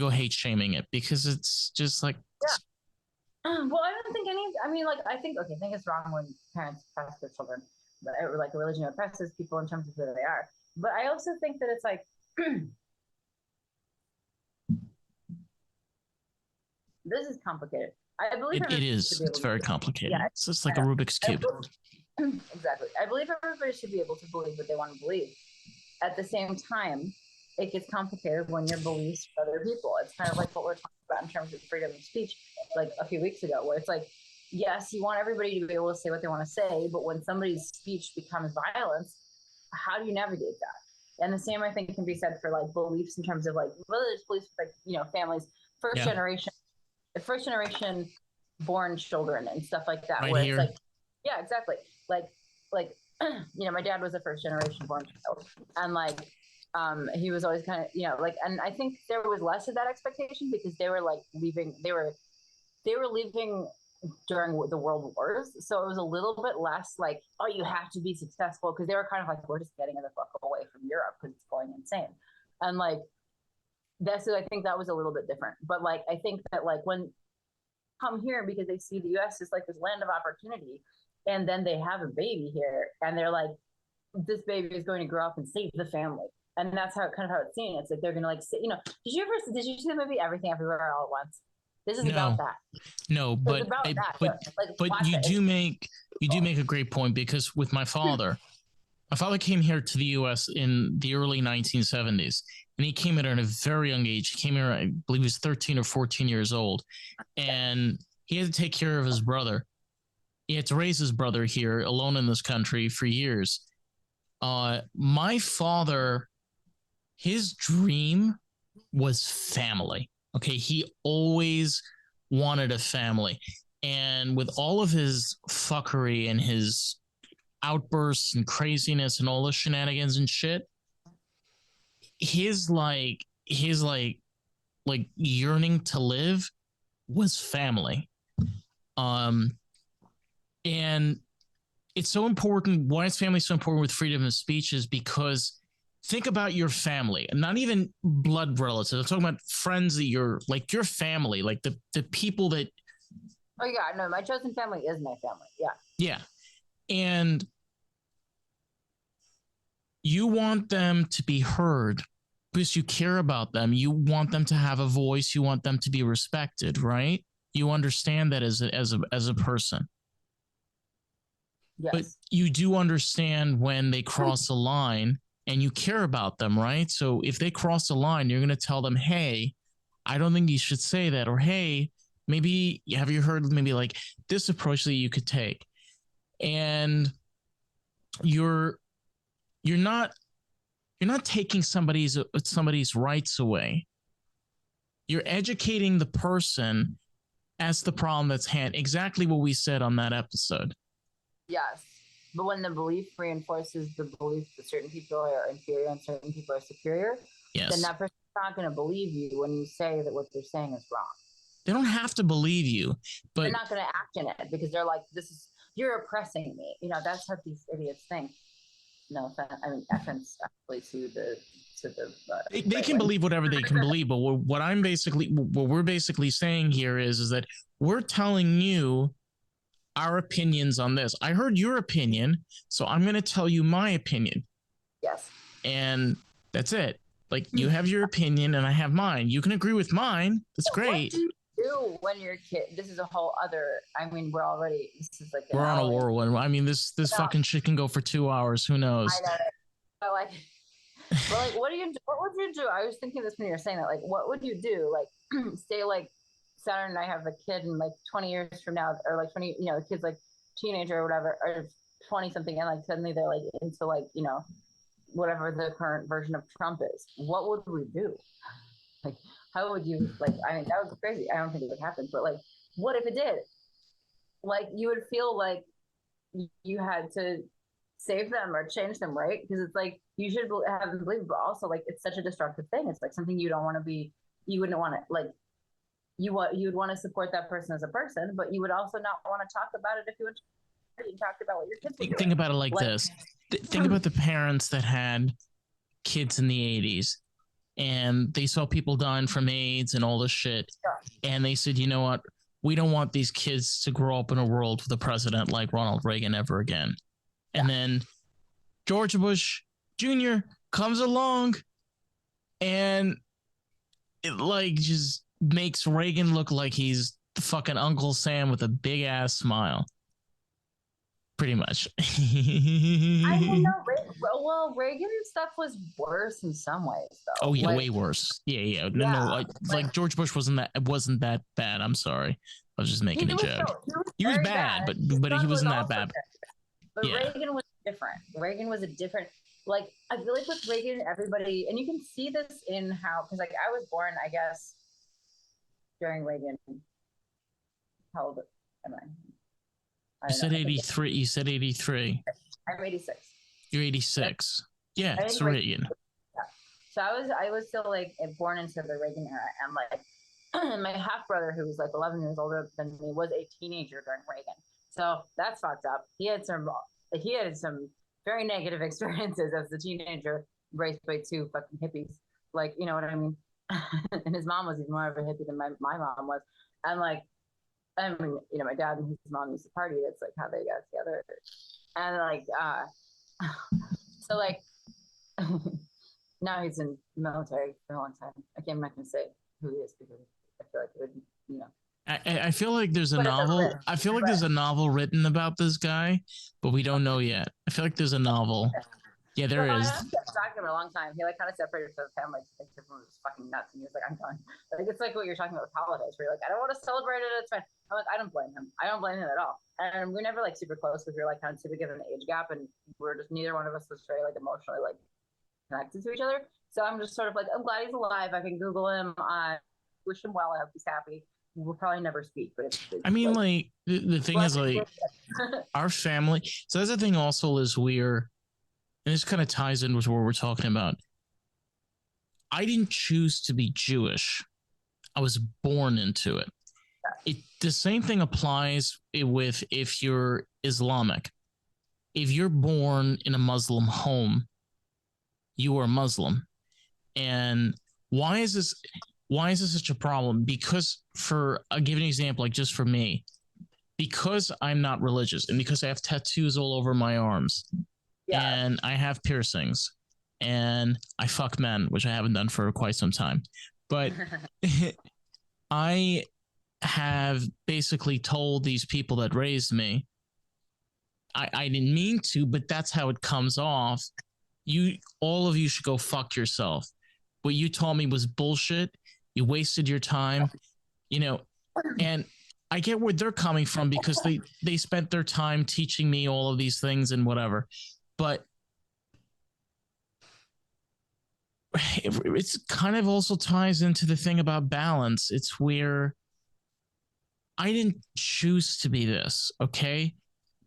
hate shaming it because it's just like. Yeah. Well, I don't think I mean, like, I think it's wrong when parents oppress their children, but like a religion oppresses people in terms of who they are. But I also think that it's like, this is complicated. I believe it is. It's very complicated. Yeah, it's just like a Rubik's Cube. Exactly. I believe everybody should be able to believe what they want to believe. At the same time, it gets complicated when your beliefs for other people. It's kind of like what we're talking about in terms of freedom of speech, like a few weeks ago, where it's like, yes, you want everybody to be able to say what they want to say, but when somebody's speech becomes violence, how do you navigate that? And the same, I think, can be said for like beliefs in terms of like religious beliefs, like, families, first generation born children and stuff like that, right, where here. It's like, yeah, exactly. Like, my dad was a first generation born child, and like, he was always kind of, like, and I think there was less of that expectation because they were like leaving, they were leaving during the world wars. So it was a little bit less like, oh, you have to be successful, because they were kind of like, we're just getting the fuck away from Europe because it's going insane. And like, I think that was a little bit different. But like, I think that like when come here because they see the US is like this land of opportunity, and then they have a baby here and they're like, this baby is going to grow up and save the family. And that's how it's seen. It's like they're gonna like say, did you see the movie Everything Everywhere All at Once? This is about that. No, but you do make a great point, because with my father came here to the US in the early 1970s, and he came here at a very young age. He came here, I believe he was 13 or 14 years old, and he had to take care of his brother. He had to raise his brother here alone in this country for years. My father, his dream was family. Okay. He always wanted a family. And with all of his fuckery and his outbursts and craziness and all the shenanigans and shit, his yearning to live was family. And it's so important. Why is family so important with freedom of speech is because think about your family, and not even blood relatives. I'm talking about friends that you're like your family, like the people that. Oh yeah, no, my chosen family is my family. Yeah. Yeah. And you want them to be heard because you care about them. You want them to have a voice. You want them to be respected, right? You understand that as a person. Yes. But you do understand when they cross a line, and you care about them, right? So if they cross a line, you're going to tell them, hey, I don't think you should say that. Or, hey, maybe have you heard maybe like this approach that you could take? And you're not taking somebody's rights away. You're educating the person as the problem that's hand. Exactly what we said on that episode. Yes. But when the belief reinforces the belief that certain people are inferior and certain people are superior, Yes. then that person's not going to believe you when you say that what they're saying is wrong. They don't have to believe you, but they're not going to act in it because they're like, you're oppressing me. You know, that's what these idiots think. No offense. I mean, offense actually to the they can believe whatever they can believe. But what we're basically saying here is that we're telling you our opinions on this. I heard your opinion, so I'm going to tell you my opinion. Yes. And that's it. Like, you have your opinion and I have mine. You can agree with mine. That's great. What do you do when you're a kid? This is a whole other, I mean, this is like we're on a whirlwind. I mean, this fucking shit can go for 2 hours. Who knows? I know. But like, what do you do? What would you do? I was thinking this when you were saying that. Like, what would you do? Like, say like Saturn and I have a kid, and like 20 years from now, or like 20, the kid's like teenager or whatever, or 20 something, and like suddenly they're like into like whatever the current version of Trump is. What would we do? Like, how would you like? I mean, that would be crazy. I don't think it would happen, but like, what if it did? Like, you would feel like you had to save them or change them, right? Because it's like you should have them believe, but also like it's such a destructive thing. It's like something you don't want to be. You wouldn't want to like. You would want to support that person as a person, but you would also not want to talk about it if you would talked about what your kids were doing. Think about it like this. Think about the parents that had kids in the 80s and they saw people dying from AIDS and all this shit. Sure. And they said, you know what? We don't want these kids to grow up in a world with a president like Ronald Reagan ever again. And then George Bush Jr. comes along and it like just makes Reagan look like he's the fucking Uncle Sam with a big ass smile. Pretty much. I don't know. Well, Reagan stuff was worse in some ways, though. Oh yeah, way worse. Yeah. No. Like George Bush wasn't that bad. I'm sorry. I was just making a joke. He was bad, but he wasn't that bad. But Reagan was different. Reagan was a different. Like, I feel like with Reagan, everybody, and you can see this in how, because like I was born, I guess, during Reagan. How old am I? You said 83. You said 83. I'm 86. You're 86. Yeah, it's Reagan. Yeah. So I was still like born into the Reagan era, and like my half brother, who was like 11 years older than me, was a teenager during Reagan. So that's fucked up. He had some very negative experiences as a teenager, raised by two fucking hippies. Like, you know what I mean? And his mom was even more of a hippie than my mom was, and like. I mean, my dad and his mom used to party. That's like how they got together. And like, so like, now he's in the military for a long time. I'm not going to say who he is because I feel like it would, I feel like there's a novel. I feel like there's a novel written about this guy, but we don't know yet. I feel like there's a novel. Yeah, there is. I've been talking about a long time. He like kind of separated from the family. Like, everyone was fucking nuts, and he was like, "I'm done." Like, it's like what you're talking about with holidays, where you're like, "I don't want to celebrate it. It's fine." I'm like, I don't blame him. I don't blame him at all. And we're never like super close because we're like kind of super given an age gap, and we're just neither one of us was very like emotionally like connected to each other. So I'm just sort of like, I'm glad he's alive. I can Google him. I wish him well. I hope he's happy. We'll probably never speak, but it's I mean, like the thing is, like, our family. So that's the thing. Also, is we're. And this kind of ties in with what we're talking about. I didn't choose to be Jewish. I was born into it. The same thing applies with if you're Islamic. If you're born in a Muslim home, you are Muslim. And why is this such a problem? Because I'll give an example, like just for me, because I'm not religious and because I have tattoos all over my arms. Yeah. And I have piercings and I fuck men, which I haven't done for quite some time. But I have basically told these people that raised me, I didn't mean to, but that's how it comes off. All of you should go fuck yourself. What you told me was bullshit. You wasted your time, and I get where they're coming from because they spent their time teaching me all of these things and whatever. But it's kind of also ties into the thing about balance. It's where I didn't choose to be this. Okay.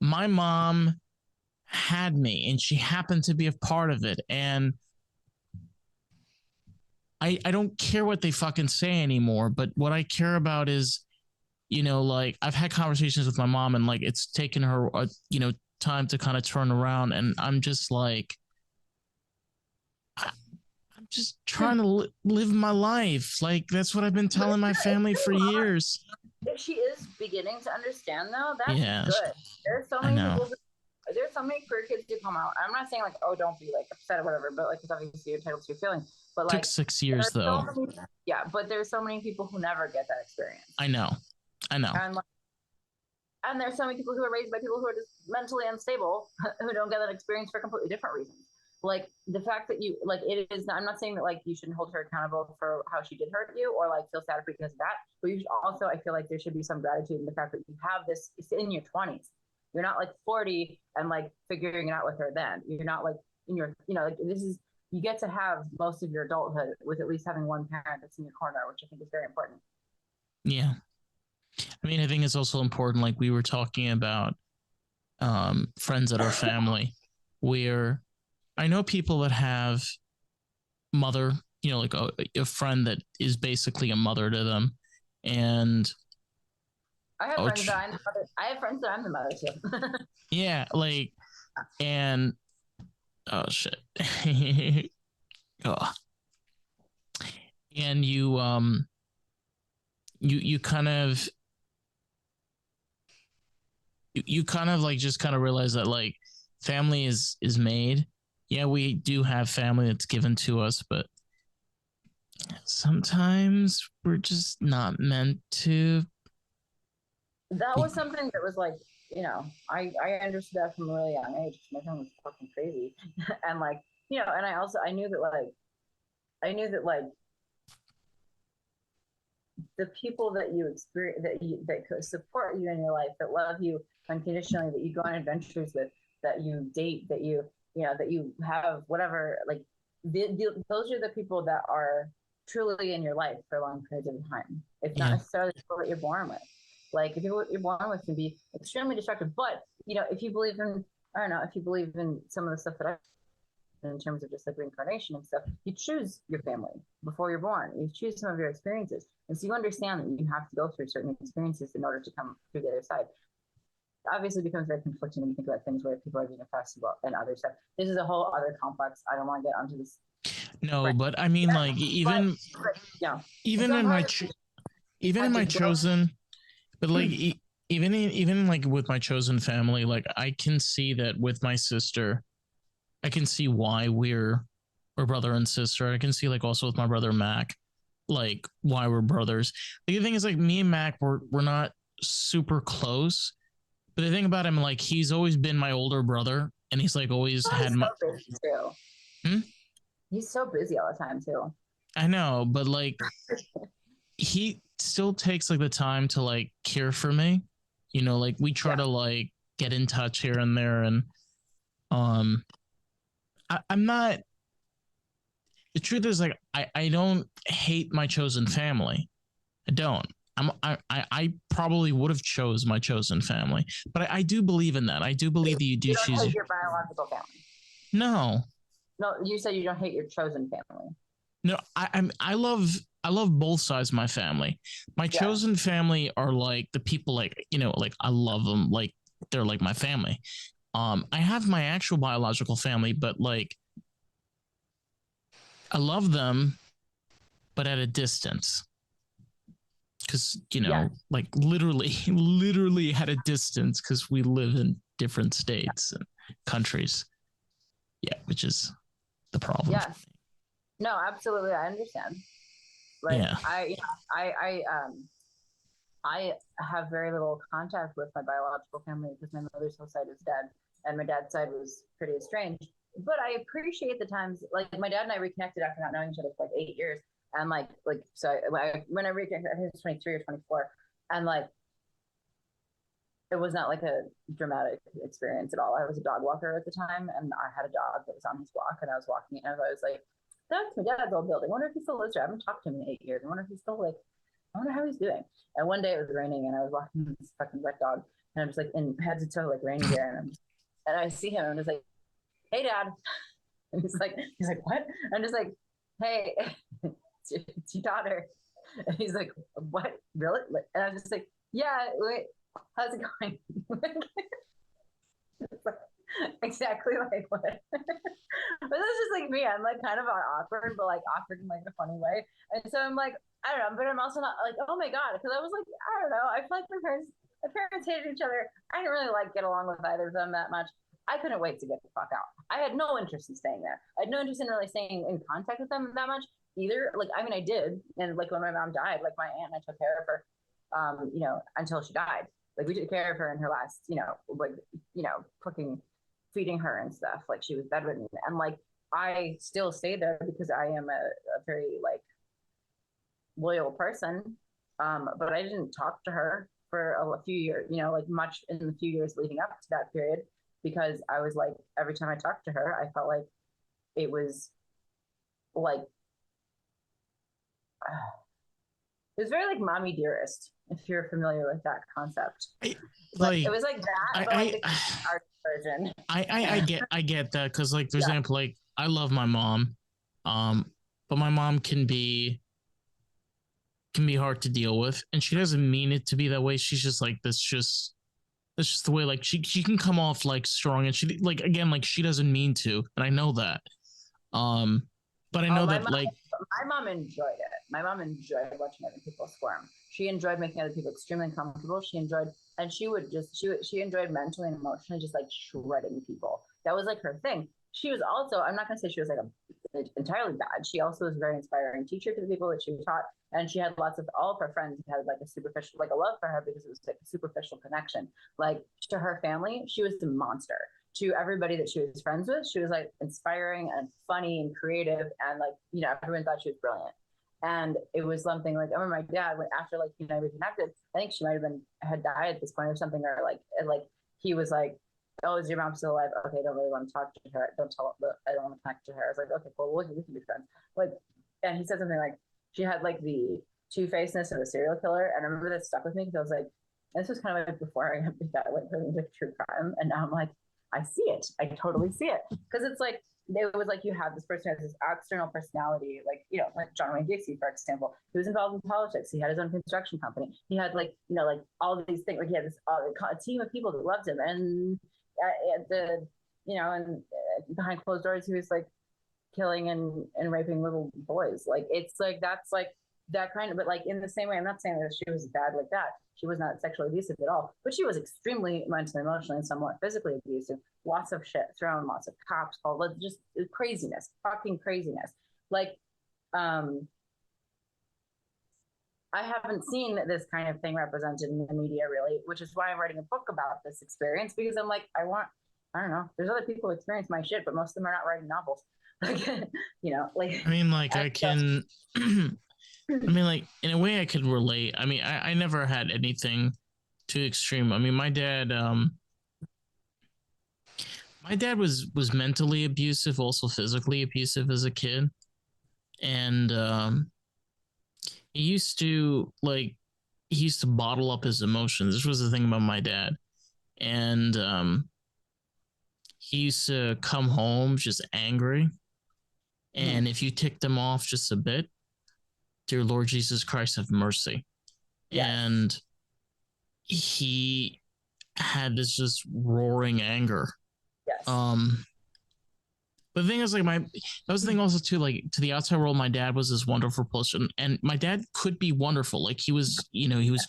My mom had me and she happened to be a part of it. And I don't care what they fucking say anymore. But what I care about is, like I've had conversations with my mom and like it's taken her, time to kind of turn around. And I'm just like, I'm just trying to live my life. Like that's what I've been telling my family for years. If she is beginning to understand, though, that's Yeah, good. There's so I many know. people. There's so many queer kids who come out. I'm not saying like, oh, don't be like upset or whatever, but like, it's obviously you're entitled to your feelings. But Took like, 6 years though. yeah, but there's so many people who never get that experience. I know. And like, and there's so many people who are raised by people who are just mentally unstable who don't get that experience for completely different reasons. Like the fact that you like it is. I'm not saying that like you shouldn't hold her accountable for how she did hurt you or like feel sad because of that. But you should also, I feel like there should be some gratitude in the fact that you have this. It's in your 20s. You're not like 40 and like figuring it out with her. Then you're not like in your, like this is, you get to have most of your adulthood with at least having one parent that's in your corner, which I think is very important. Yeah. I mean, I think it's also important, like we were talking about friends that are family, where I know people that have mother, like a friend that is basically a mother to them. And I have friends that I'm the mother. I have friends that I'm the mother to. Yeah, like, and oh shit. Oh. And you kind of you kind of like just kind of realize that like family is made. Yeah, we do have family that's given to us, but sometimes we're just not meant to. That was something that was like, I understood that from a really young age. My family was fucking crazy. And like, and I knew that the people that you experience, that could support you in your life, that love you unconditionally, that you go on adventures with, that you date, that that you have whatever, like those are the people that are truly in your life for long periods of time. It's not necessarily people that you're born with. Like if you're born with can be extremely destructive, but if you believe in, I don't know, if you believe in some of the stuff that I, in terms of just like reincarnation and stuff, you choose your family before you're born. You choose some of your experiences. And so you understand that you have to go through certain experiences in order to come through the other side. It obviously becomes very conflicting when you think about things where people are being oppressed and other stuff. This is a whole other complex. I don't want to get onto this. No, but I mean, like even even in my chosen, but like even like with my chosen family, like I can see that with my sister, I can see why we're brother and sister. I can see like also with my brother Mac, like why we're brothers. The thing is like me and Mac, we're not super close. But the thing about him, like he's always been my older brother, and he's like always had my. He's so busy all the time too. I know, but like he still takes like the time to like care for me. Like we try to like get in touch here and there, and I'm not. The truth is, like, I don't hate my chosen family. I don't. I probably would have chose my chosen family, but I do believe in that. I do believe that you do choose your biological family. No. No, you said you don't hate your chosen family. No, I love both sides of my family. My chosen family are like the people like like I love them, like they're like my family. I have my actual biological family, but like I love them, but at a distance. Because like literally at a distance, because we live in different states and countries. Yeah, which is the problem. Yeah. No, absolutely, I understand. Like I have very little contact with my biological family because my mother's whole side is dead, and my dad's side was pretty estranged. But I appreciate the times, like my dad and I reconnected after not knowing each other for like 8 years, and when I reconnected, I was 23 or 24, and like it was not like a dramatic experience at all. I was a dog walker at the time, and I had a dog that was on his walk, and I was walking it, and I was like, that's my dad's old building. I wonder if he still lives there. I haven't talked to him in 8 years. I wonder if he's still like I wonder how he's doing. And one day it was raining, and I was walking with this fucking wet dog, and I'm just like in head to toe like rainy gear, and I see him, and I'm just like, "Hey, Dad," and he's like, "What?" I'm just like, "Hey, it's your daughter." And he's like, "What? Really?" And I was just like, "Yeah, wait, how's it going?" Exactly like what. But that's just like me. I'm like kind of awkward, but like awkward in like a funny way. And so I'm like, I don't know, but I'm also not like, oh my god, because I was like, I don't know. I feel like my parents hated each other. I didn't really like get along with either of them that much. I couldn't wait to get the fuck out. I had no interest in staying there. I had no interest in really staying in contact with them that much either. Like, I mean, I did, and like when my mom died, like my aunt and I took care of her, until she died. Like we took care of her in her last, fucking feeding her and stuff. Like she was bedridden, and like I still stay there because I am a very like loyal person. But I didn't talk to her for a few years, like much in the few years leading up to that period, because I was like, every time I talked to her, I felt like it was like, it was very like mommy dearest, if you're familiar with that concept. Like like it was like that, but like the art version. I get that because like for Yeah. example, like I love my mom, but my mom can be hard to deal with, and she doesn't mean it to be that way. She's just like that's just the way like she can come off like strong, and she like again like she doesn't mean to, and I know that. Um, but I Oh, know that like my mom enjoyed it. My mom enjoyed watching other people squirm. She enjoyed making other people extremely uncomfortable. She enjoyed, and she enjoyed mentally and emotionally just like shredding people. That was like her thing. She was also, I'm not gonna say she was like entirely bad. She also was a very inspiring teacher to the people that she taught, and she had lots of all of her friends had like a superficial, like a love for her because it was like a superficial connection. Like to her family, she was a monster. To everybody that she was friends with, she was like inspiring and funny and creative, and like everyone thought she was brilliant. And it was something like I remember my dad when after like reconnected, I think she might have been had died at this point or something, or like he was like, "Oh, is your mom still alive? Okay, I don't really want to talk to her. Don't tell her. I don't want to connect to her." I was like, "Okay, cool. We can be friends." Like, and he said something like she had like the two-facedness of a serial killer, and I remember that stuck with me because I was like, this was kind of like before I went really into true crime, and now I'm like, I see it. I totally see it because it's like it was like you have this person who has this external personality, like John Wayne Gacy, for example. He was involved in politics. He had his own construction company. He had like all of these things. Like he had this a team of people that loved him, and at the and behind closed doors, he was like killing and raping little boys. Like it's like that's like that kind of, but like in the same way, I'm not saying that she was bad like that. She was not sexually abusive at all, but she was extremely mentally, emotionally, and somewhat physically abusive. Lots of shit thrown, lots of cops called, just craziness, fucking craziness. Like, I haven't seen this kind of thing represented in the media really, which is why I'm writing a book about this experience, because I'm like, I don't know, there's other people who experience my shit, but most of them are not writing novels. Like, like, I mean like I can I mean like in a way I could relate. I mean I never had anything too extreme. I mean my dad was mentally abusive, also physically abusive as a kid, and he used to like he used to bottle up his emotions. This was the thing about my dad, and he used to come home just angry, and if you ticked him off just a bit, dear Lord Jesus Christ, have mercy. yes. And he had this just roaring anger. Yes. But the thing is, like that was the thing also too. Like to the outside world, my dad was this wonderful person, and my dad could be wonderful. Like he was, he was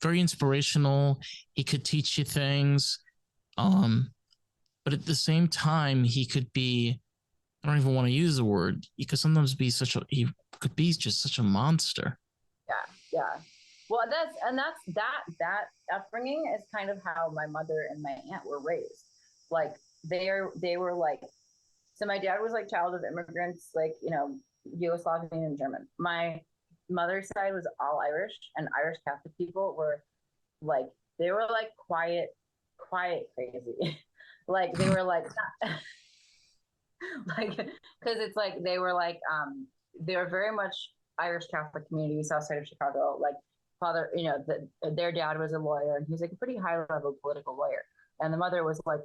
very inspirational. He could teach you things. But at the same time, he could be. I don't even want to use the word. He could sometimes be he could be just such a monster. Yeah. Well, that upbringing is kind of how my mother and my aunt were raised. Like they were like, so my dad was like child of immigrants, like Yugoslavian and German. My mother's side was all Irish, and Irish Catholic people were like they were like quiet crazy. Like they were like like because it's like they were very much Irish Catholic community, south side of Chicago. Like father, their dad was a lawyer, and he was like a pretty high level political lawyer. And the mother was like,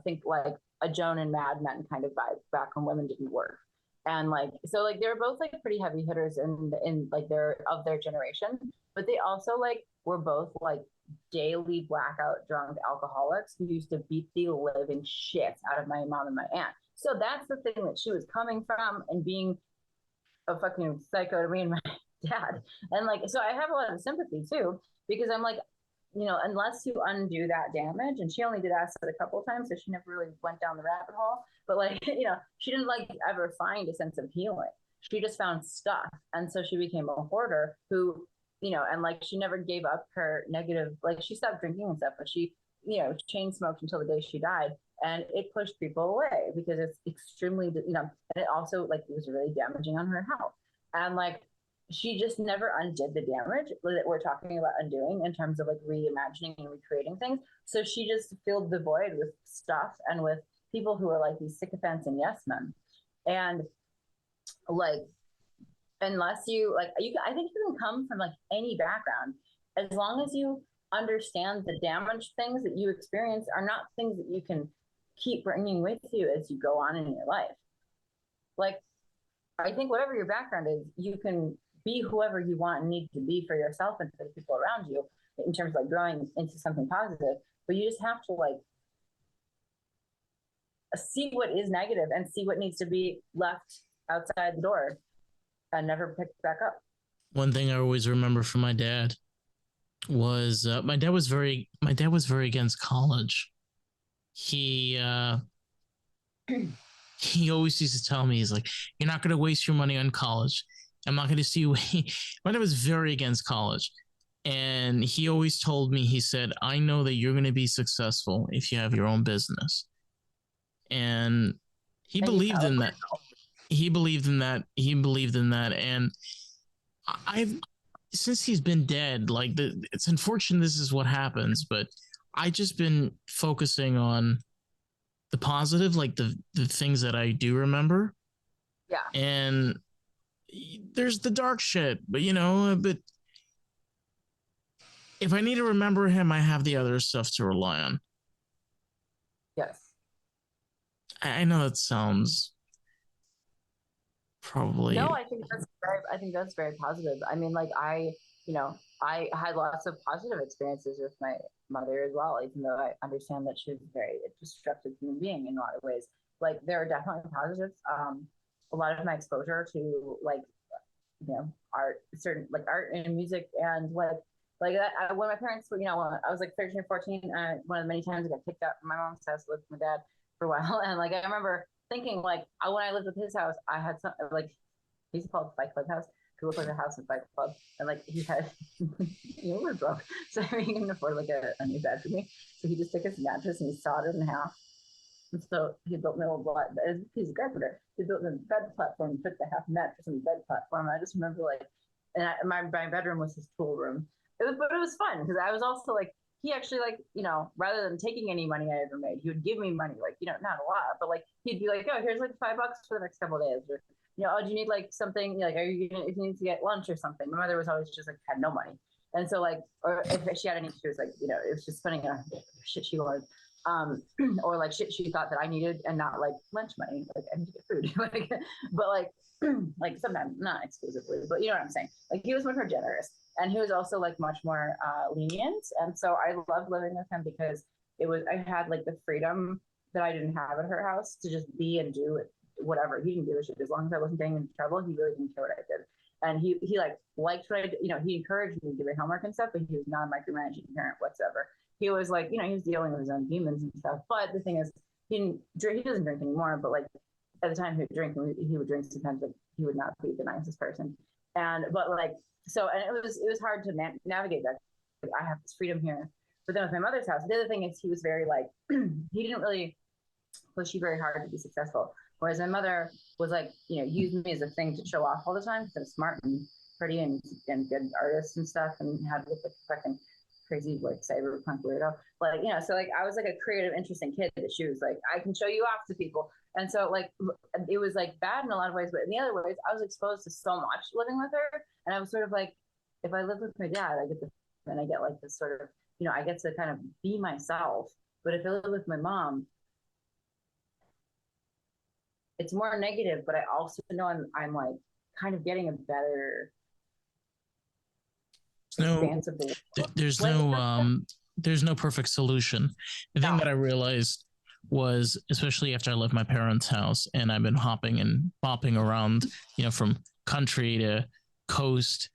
think like a Joan and Mad Men kind of vibe back when women didn't work. And like, so like they were both like pretty heavy hitters in like their of their generation, but they also like were both like daily blackout drunk alcoholics who used to beat the living shit out of my mom and my aunt. So that's the thing that she was coming from, and being a fucking psycho to me and my dad. And like, so I have a lot of sympathy too, because I'm like, unless you undo that damage, and she only did acid a couple of times, so she never really went down the rabbit hole. But like, she didn't like ever find a sense of healing. She just found stuff. And so she became a hoarder who, and like she never gave up her negative, like she stopped drinking and stuff, but she, chain smoked until the day she died. And it pushed people away because it's extremely, and it also like it was really damaging on her health. And like she just never undid the damage that we're talking about undoing in terms of like reimagining and recreating things. So she just filled the void with stuff and with people who are like these sycophants and yes men. And like, unless you like, I think you can come from like any background, as long as you understand the damaged things that you experience are not things that you can keep bringing with you as you go on in your life. Like, I think whatever your background is, you can be whoever you want and need to be for yourself and for the people around you in terms of like growing into something positive. But you just have to like see what is negative and see what needs to be left outside the door and never picked back up. One thing I always remember from my dad was my dad was very against college. He he always used to tell me, he's like, you're not going to waste your money on college. I'm not going to see you. My dad was very against college. And he always told me, he said, I know that you're going to be successful if you have your own business. And he believed in that. He believed in that. He believed in that. And I've, since he's been dead, like it's unfortunate this is what happens, but I just been focusing on the positive, like the things that I do remember. Yeah. And there's the dark shit, but but if I need to remember him, I have the other stuff to rely on. Yes. I know that sounds probably. No, I think that's very positive. I mean, like I had lots of positive experiences with my mother as well, even though I understand that she was a very destructive human being in a lot of ways. Like there are definitely positives. A lot of my exposure to like art, certain like art and music, and like that. When my parents were, when I was like 13 or 14, one of the many times I got kicked out from my mom's house, lived with my dad for a while, and like I remember thinking like when I lived with his house, I had some like he used to call it the Fight Club house. It looked like a house in Fight Club, and like he had, we're broke, so he couldn't afford like a new bed for me. So he just took his mattress and he sawed it in half. And so he built me a little piece of carpenter. He built a bed platform and put the half mattress on the bed platform. I just remember like, and my bedroom was his tool room. But it was fun because I was also like, he actually like, rather than taking any money I ever made, he would give me money, like, not a lot, but like, he'd be like, oh, here's like $5 for the next couple of days. Or, oh, do you need like something? Like, are you gonna, if you need to get lunch or something? My mother was always just like, had no money. And so like, or if she had any, she was like, it was just spending on shit she wanted. Or like shit she thought that I needed and not like lunch money. Like I need to get food. like, but like, like sometimes not exclusively, but you know what I'm saying? Like he was much more generous, and he was also like much more lenient. And so I loved living with him because I had like the freedom that I didn't have at her house to just be and do whatever. He didn't give a shit as long as I wasn't getting into trouble. He really didn't care what I did. And he like liked what I did. He encouraged me to do my homework and stuff, but he was not a micromanaging parent whatsoever. He was like, he was dealing with his own demons and stuff. But the thing is, he doesn't drink anymore. But like at the time he would drink, he would drink sometimes. Like he would not be the nicest person. But like so, and it was hard to navigate that. Like, I have this freedom here, but then with my mother's house, the other thing is he was very like he didn't really push you very hard to be successful. Whereas my mother was like, used me as a thing to show off all the time because I'm smart and pretty and good artist and stuff, and had to look like a fucking crazy like cyberpunk weirdo. Like, you know, so like I was like a creative, interesting kid that she was like, I can show you off to people. And so like it was like bad in a lot of ways, but in the other ways, I was exposed to so much living with her. And I was sort of like, if I live with my dad, I get the and I get like this sort of, you know, I get to kind of be myself. But if I live with my mom, it's more negative, but I also know I'm like kind of getting a better No, expanse of the world. there's Like, no perfect solution. The thing no. that I realized was, especially after I left my parents' house and I've been hopping and bopping around, you know, from country to coast,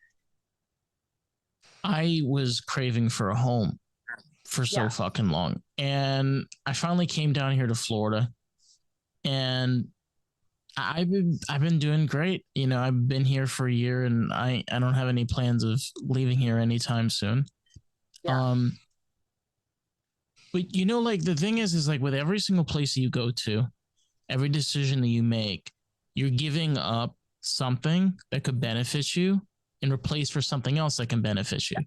I was craving for a home for so fucking long. And I finally came down here to Florida, and I've been doing great. You know, I've been here for a year, and I don't have any plans of leaving here anytime soon. Yeah. But you know, like the thing is like with every single place you go to, every decision that you make, you're giving up something that could benefit you in replace for something else that can benefit you.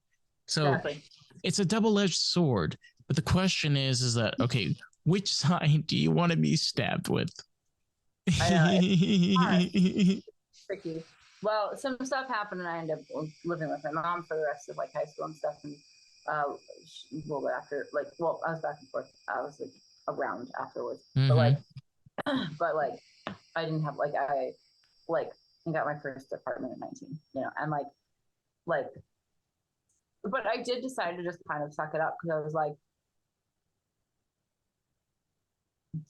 So exactly. It's a double-edged sword. But the question is that okay, which side do you want to be stabbed with? I know. It's tricky. Well, some stuff happened, and I ended up living with my mom for the rest of like high school and stuff. And a little bit after, like, well, I was back and forth. I was like around afterwards, but like, I didn't have like I got my first apartment at 19, you know, and like, but I did decide to just kind of suck it up because I was like,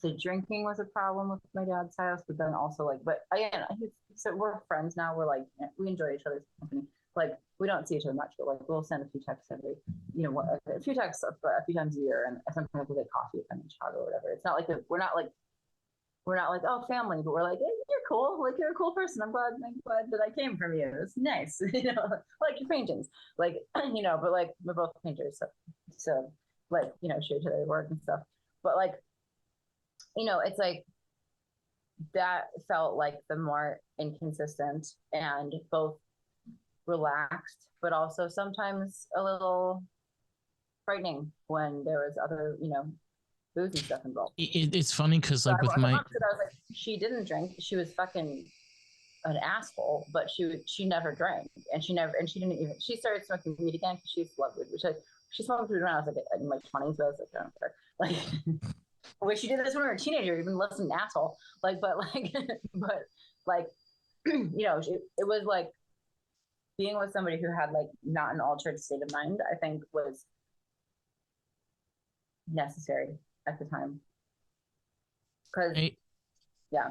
the drinking was a problem with my dad's house, but then also like, but again, so we're friends now. We're like, we enjoy each other's company. Like, we don't see each other much, but like, we'll send a few texts every, you know, a few texts a few times a year, and sometimes we'll get coffee if I'm in Chicago or whatever. It's not like we're not like, oh, family, but we're like, hey, you're cool. Like, you're a cool person. I'm glad that I came from you. It's nice, you know, like your paintings, like, you know, but like we're both painters, so like, you know, show each other work and stuff. But like, you know, it's like that felt like the more inconsistent and both relaxed, but also sometimes a little frightening when there was other, you know, boozy stuff involved. It's funny because like with my, I was like, she didn't drink. She was fucking an asshole, but she never drank, and she didn't even. She started smoking weed again because she used to love weed, which she smoked weed when I was like in my 20s, but I was like, I don't care. Like, I wish she did this when we were a teenager, even less than an asshole. Like, but like, you know, it was like being with somebody who had like not an altered state of mind, I think was necessary at the time. Cause yeah.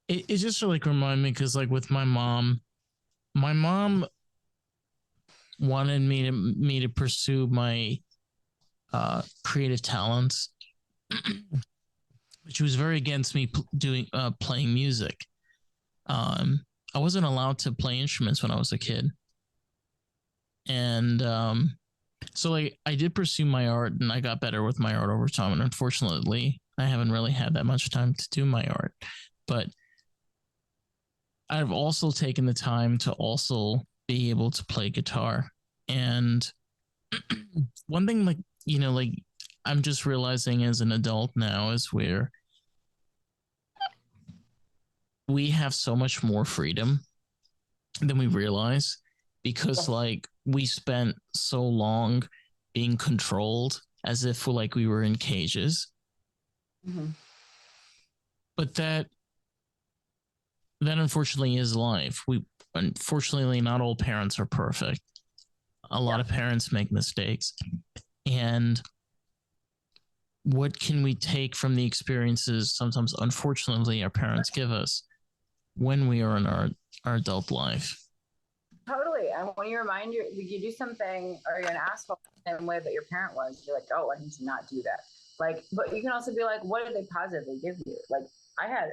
It just like remind me because like with my mom wanted me to pursue my creative talents. She was very against me playing music. I wasn't allowed to play instruments when I was a kid, and so like I did pursue my art, and I got better with my art over time. And unfortunately, I haven't really had that much time to do my art, but I've also taken the time to also be able to play guitar. And one thing, like, you know, like I'm just realizing as an adult now is where we have so much more freedom than we realize because like we spent so long being controlled as if like we were in cages. But that unfortunately is life. Unfortunately, not all parents are perfect. A lot of parents make mistakes. And what can we take from the experiences sometimes unfortunately our parents give us when we are in our adult life? Totally. And when you do something or you're an asshole the same way that your parent was, you're like, oh, I need to not do that. Like, but you can also be like, what did they positively give you? Like, I had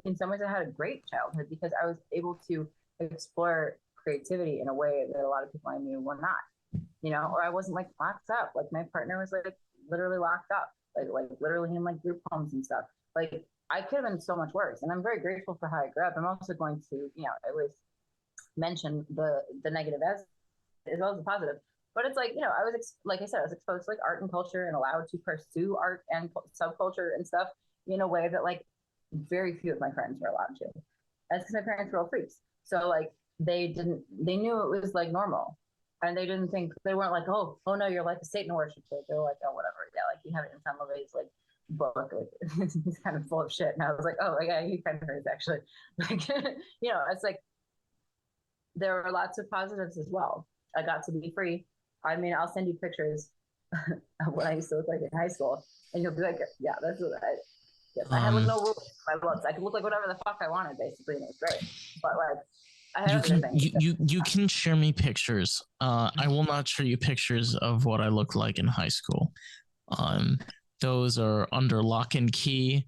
in some ways I had a great childhood because I was able to explore creativity in a way that a lot of people I knew were not, you know, or I wasn't like locked up. Like my partner was like literally locked up, like literally in like group homes and stuff. Like I could have been so much worse. And I'm very grateful for how I grew up. I'm also going to, you know, I always mention the negative as well as the positive. But it's like, you know, like I said, I was exposed to like art and culture and allowed to pursue art and subculture and stuff in a way that like very few of my friends were allowed to. That's because my parents were all freaks. So like they knew it was like normal. And they didn't think, they weren't like, oh no, you're like a Satan worshiper. They were like, oh, whatever. Yeah, like you have it in some of his like book, like he's kind of full of shit. And I was like, oh yeah, he kind of is actually. Like, you know, it's like there were lots of positives as well. I got to be free. I mean, I'll send you pictures of what I used to look like in high school, and you'll be like, yeah, that's what I. Yes, I had like no rules. My looks, I could look like whatever the fuck I wanted, basically, and it was great. But like, I had other things. You can share me pictures. I will not show you pictures of what I looked like in high school. Those are under lock and key,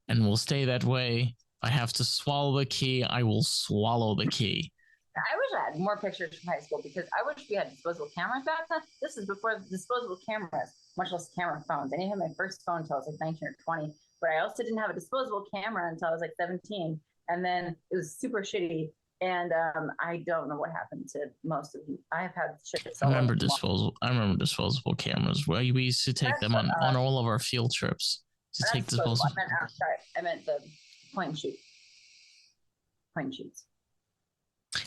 and will stay that way. If I have to swallow the key, I will swallow the key. I wish I had more pictures from high school because I wish we had disposable cameras back then. This is before disposable cameras, much less camera phones. I didn't have my first phone until I was like 19 or 20, but I also didn't have a disposable camera until I was like 17. And then it was super shitty. And I don't know what happened to most of them. I have had shit. I remember disposable cameras. We used to take them on all of our field trips. To take disposable. I meant the point and shoot. Point and shoots.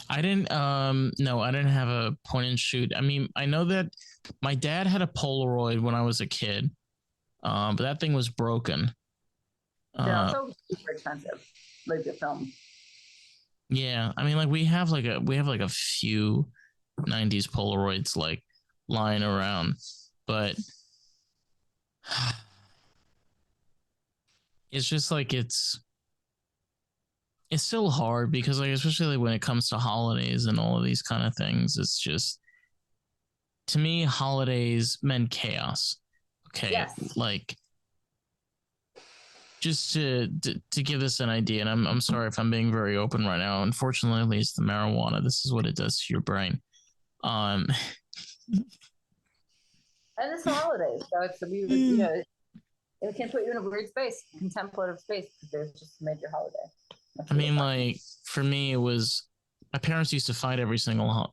I didn't no, I didn't have a point and shoot. I mean, I know that my dad had a Polaroid when I was a kid. But that thing was broken. They're also super expensive, like the film. Yeah, I mean, like we have like a few 90s Polaroids like lying around, but it's just like it's still hard because like especially when it comes to holidays and all of these kind of things, it's just to me holidays meant chaos. Okay, yes. Like just to give this an idea, and I'm sorry if I'm being very open right now. Unfortunately, it's the marijuana. This is what it does to your brain. And it's the holidays, so it's a weird, you know, it can put you in a weird space, contemplative space, because there's just a major holiday. I mean, like for me, it was my parents used to fight every single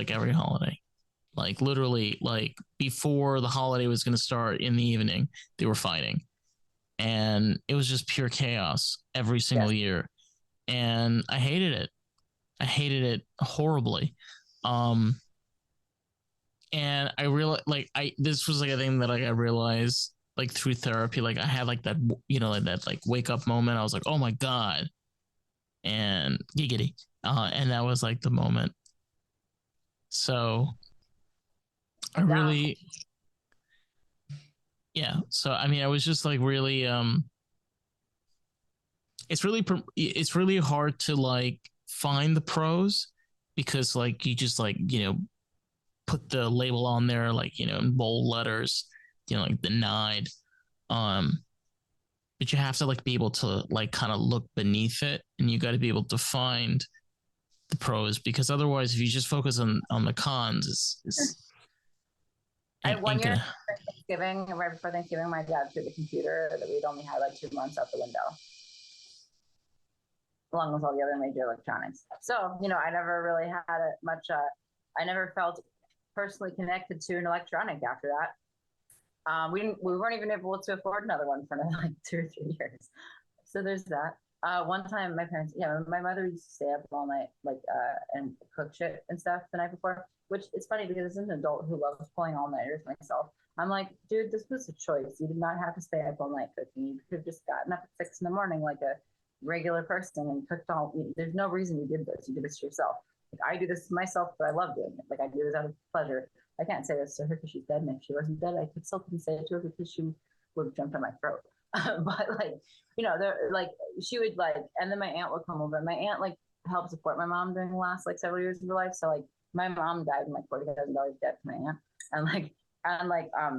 every holiday, like literally, like before the holiday was going to start in the evening, they were fighting, and it was just pure chaos every single year, and I hated it. I hated it horribly. And I realized, like, this was like a thing that like I realized like through therapy. Like I had like that, you know, like that like wake up moment. I was like, oh my god, and giggity, and that was like the moment. So I really, yeah. So I mean, I was just like really, it's really hard to like find the pros because like you just like, you know, put the label on there, like, you know, in bold letters, you know, like denied. But you have to like be able to like kind of look beneath it, and you got to be able to find the pros, because otherwise if you just focus on the cons, it's one year Thanksgiving, right before Thanksgiving, my dad threw the computer that we'd only had like 2 months out the window, along with all the other major electronics. So, you know, I never really had much, I never felt personally connected to an electronic after that. We weren't even able to afford another one for like 2 or 3 years. So there's that. One time my parents, my mother used to stay up all night, like, and cook shit and stuff the night before, which is funny because as an adult who loves pulling all-nighters myself, I'm like, dude, this was a choice. You did not have to stay up all night cooking. You could have just gotten up at 6 a.m. like a regular person and cooked all. There's no reason you did this. You did this to yourself. Like, I do this to myself, but I love doing it. Like, I do this out of pleasure. I can't say this to her because she's dead, and if she wasn't dead, I could still couldn't say it to her because she would have jumped on my throat. But like, you know, they're like, she would like, and then my aunt would come over. My aunt like helped support my mom during the last like several years of her life. So like, my mom died in like $40,000 debt to my aunt,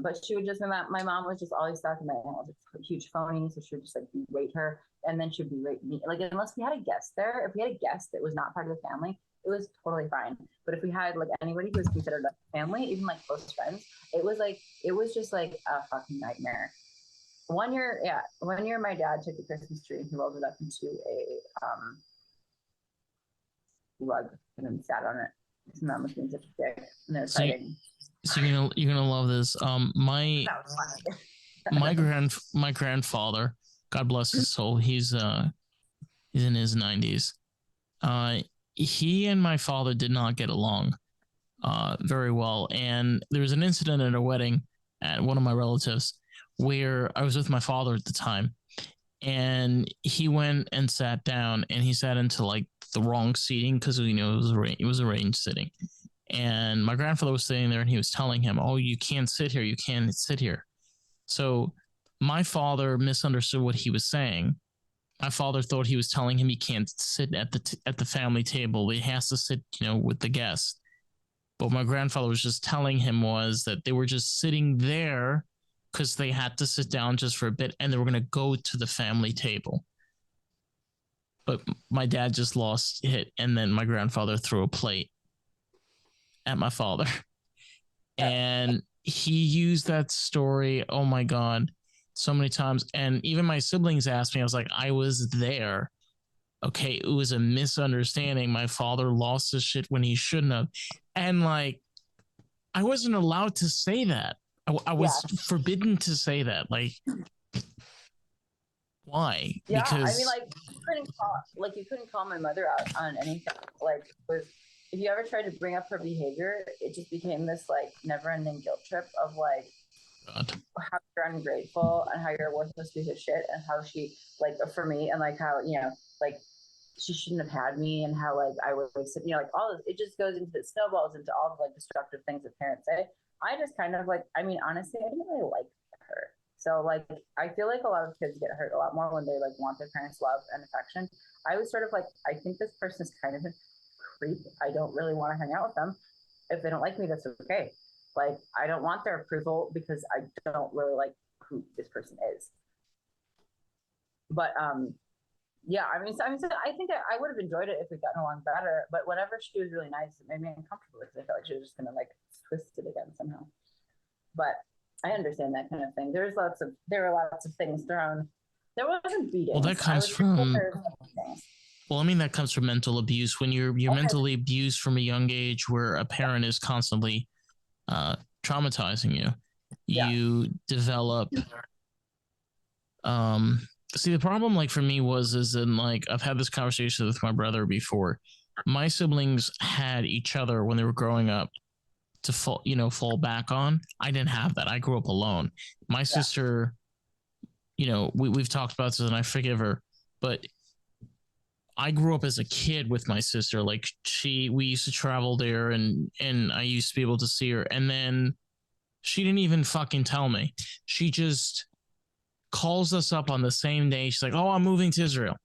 but she would just, my mom was just always stuck, and my aunt was a huge phony, so she would just like berate her, and then she'd berate me. Like, unless we had a guest there, if we had a guest that was not part of the family, it was totally fine. But if we had like anybody who was considered a family, even like close friends, it was just like a fucking nightmare. One year my dad took the Christmas tree and he rolled it up into a rug and then sat on it. his mom was being such a dick, and they're So, fighting. so you're gonna love this. That was funny. My grandfather, God bless his soul, he's in his 90s. Uh, he and my father did not get along very well, and there was an incident at a wedding at one of my relatives where I was with my father at the time, and he went and sat down, and he sat into like the wrong seating because it was arranged sitting, and my grandfather was sitting there, and he was telling him, "Oh, you can't sit here. You can't sit here." So my father misunderstood what he was saying. My father thought he was telling him he can't sit at the family table. He has to sit, with the guest. But my grandfather was just telling him was that they were just sitting there because they had to sit down just for a bit, and they were going to go to the family table. But my dad just lost it, and then my grandfather threw a plate at my father. Yeah. And he used that story, oh my God, so many times. And even my siblings asked me, I was like, I was there. Okay, it was a misunderstanding. My father lost his shit when he shouldn't have. And like, I wasn't allowed to say that. I was forbidden to say that. Like, why? Yeah, Because I mean, like you couldn't call my mother out on anything. Like, if you ever tried to bring up her behavior, it just became this like never-ending guilt trip of like God. how you're ungrateful and how you're a worthless piece of shit, and how she like for me, and like how like she shouldn't have had me, and how like I was like all this, it just goes into it snowballs into all the like destructive things that parents say. I just kind of like, I mean, honestly, I didn't really like her. So like I feel like a lot of kids get hurt a lot more when they like want their parents' love and affection. I was sort of like, I think this person is kind of a creep. I don't really want to hang out with them. If they don't like me, that's okay. Like I don't want their approval because I don't really like who this person is. But yeah, I mean, so I think I would have enjoyed it if we'd gotten along better. But whenever she was really nice, it made me uncomfortable because I felt like she was just gonna like twist it again somehow. But I understand that kind of thing. There were lots of things thrown. There wasn't beatings. Well, that comes from. Well, I mean, that comes from mental abuse. When you're mentally abused from a young age, where a parent is constantly traumatizing you, you develop. See, the problem, like for me, is in like I've had this conversation with my brother before. My siblings had each other when they were growing up to fall back on. I didn't have that. I grew up alone. My sister, we've talked about this, and I forgive her, but I grew up as a kid with my sister. Like we used to travel there, and I used to be able to see her, and then she didn't even fucking tell me. She just calls us up on the same day. She's like, "Oh, I'm moving to Israel."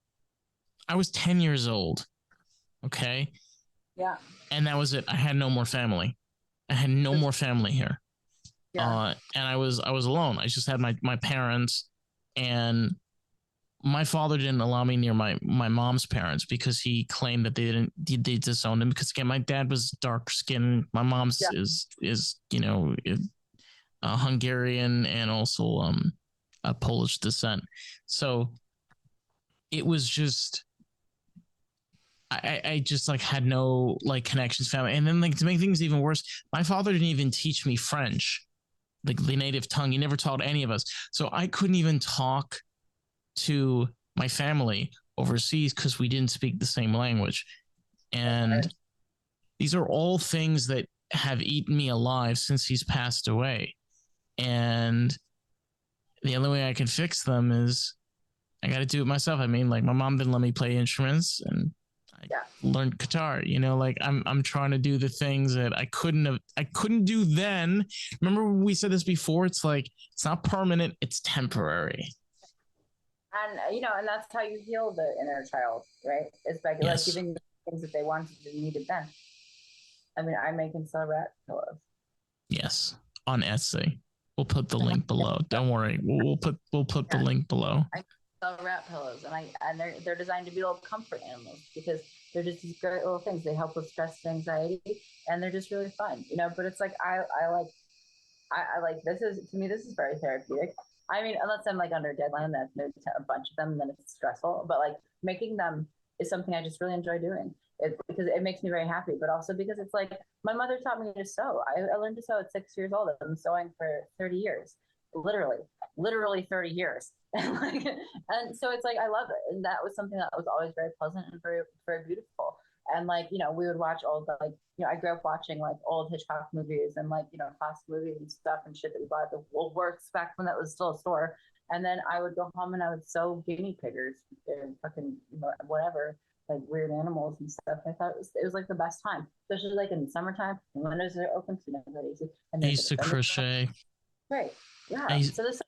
I was 10 years old. Okay. Yeah. And that was it. I had no more family. I had no more family here. Yeah. And I was alone. I just had my parents, and my father didn't allow me near my mom's parents because he claimed that they disowned him, because again, my dad was dark skinned. My mom's is Hungarian and also a Polish descent. So it was just I just like had no like connections family. And then like to make things even worse, my father didn't even teach me French, like the native tongue. He never taught any of us. So I couldn't even talk to my family overseas because we didn't speak the same language. And these are all things that have eaten me alive since he's passed away. And the only way I can fix them is I got to do it myself. I mean, like my mom didn't let me play instruments, and I learned guitar. Like I'm trying to do the things that I couldn't do then. Remember we said this before? It's like it's not permanent; it's temporary. And and that's how you heal the inner child, right? It's like giving things that they wanted and needed then. I mean, I make and sell rat pillows. Yes, on Etsy. We'll put the link below. Don't worry. We'll put the link below. I sell rat pillows, and they're designed to be little comfort animals because they're just these great little things. They help with stress and anxiety, and they're just really fun, But it's like I like this is, to me, this is very therapeutic. I mean, unless I'm like under a deadline, that's maybe a bunch of them, and then it's stressful. But like making them is something I just really enjoy doing. because it makes me very happy, but also because it's like my mother taught me to sew. I learned to sew at 6 years old. I've been sewing for 30 years, literally 30 years. And so it's like, I love it. And that was something that was always very pleasant and very, very beautiful. And like, you know, we would watch old, like, you know, I grew up watching like old Hitchcock movies and like, you know, classic movies and stuff and shit that we bought at the Woolworths back when that was still a store. And then I would go home and I would sew guinea piggers and fucking, you know, whatever, like weird animals and stuff. I thought it was like the best time, especially like in the summertime when windows are open, so nobody's and I there's used to crochet. right. Yeah. So this,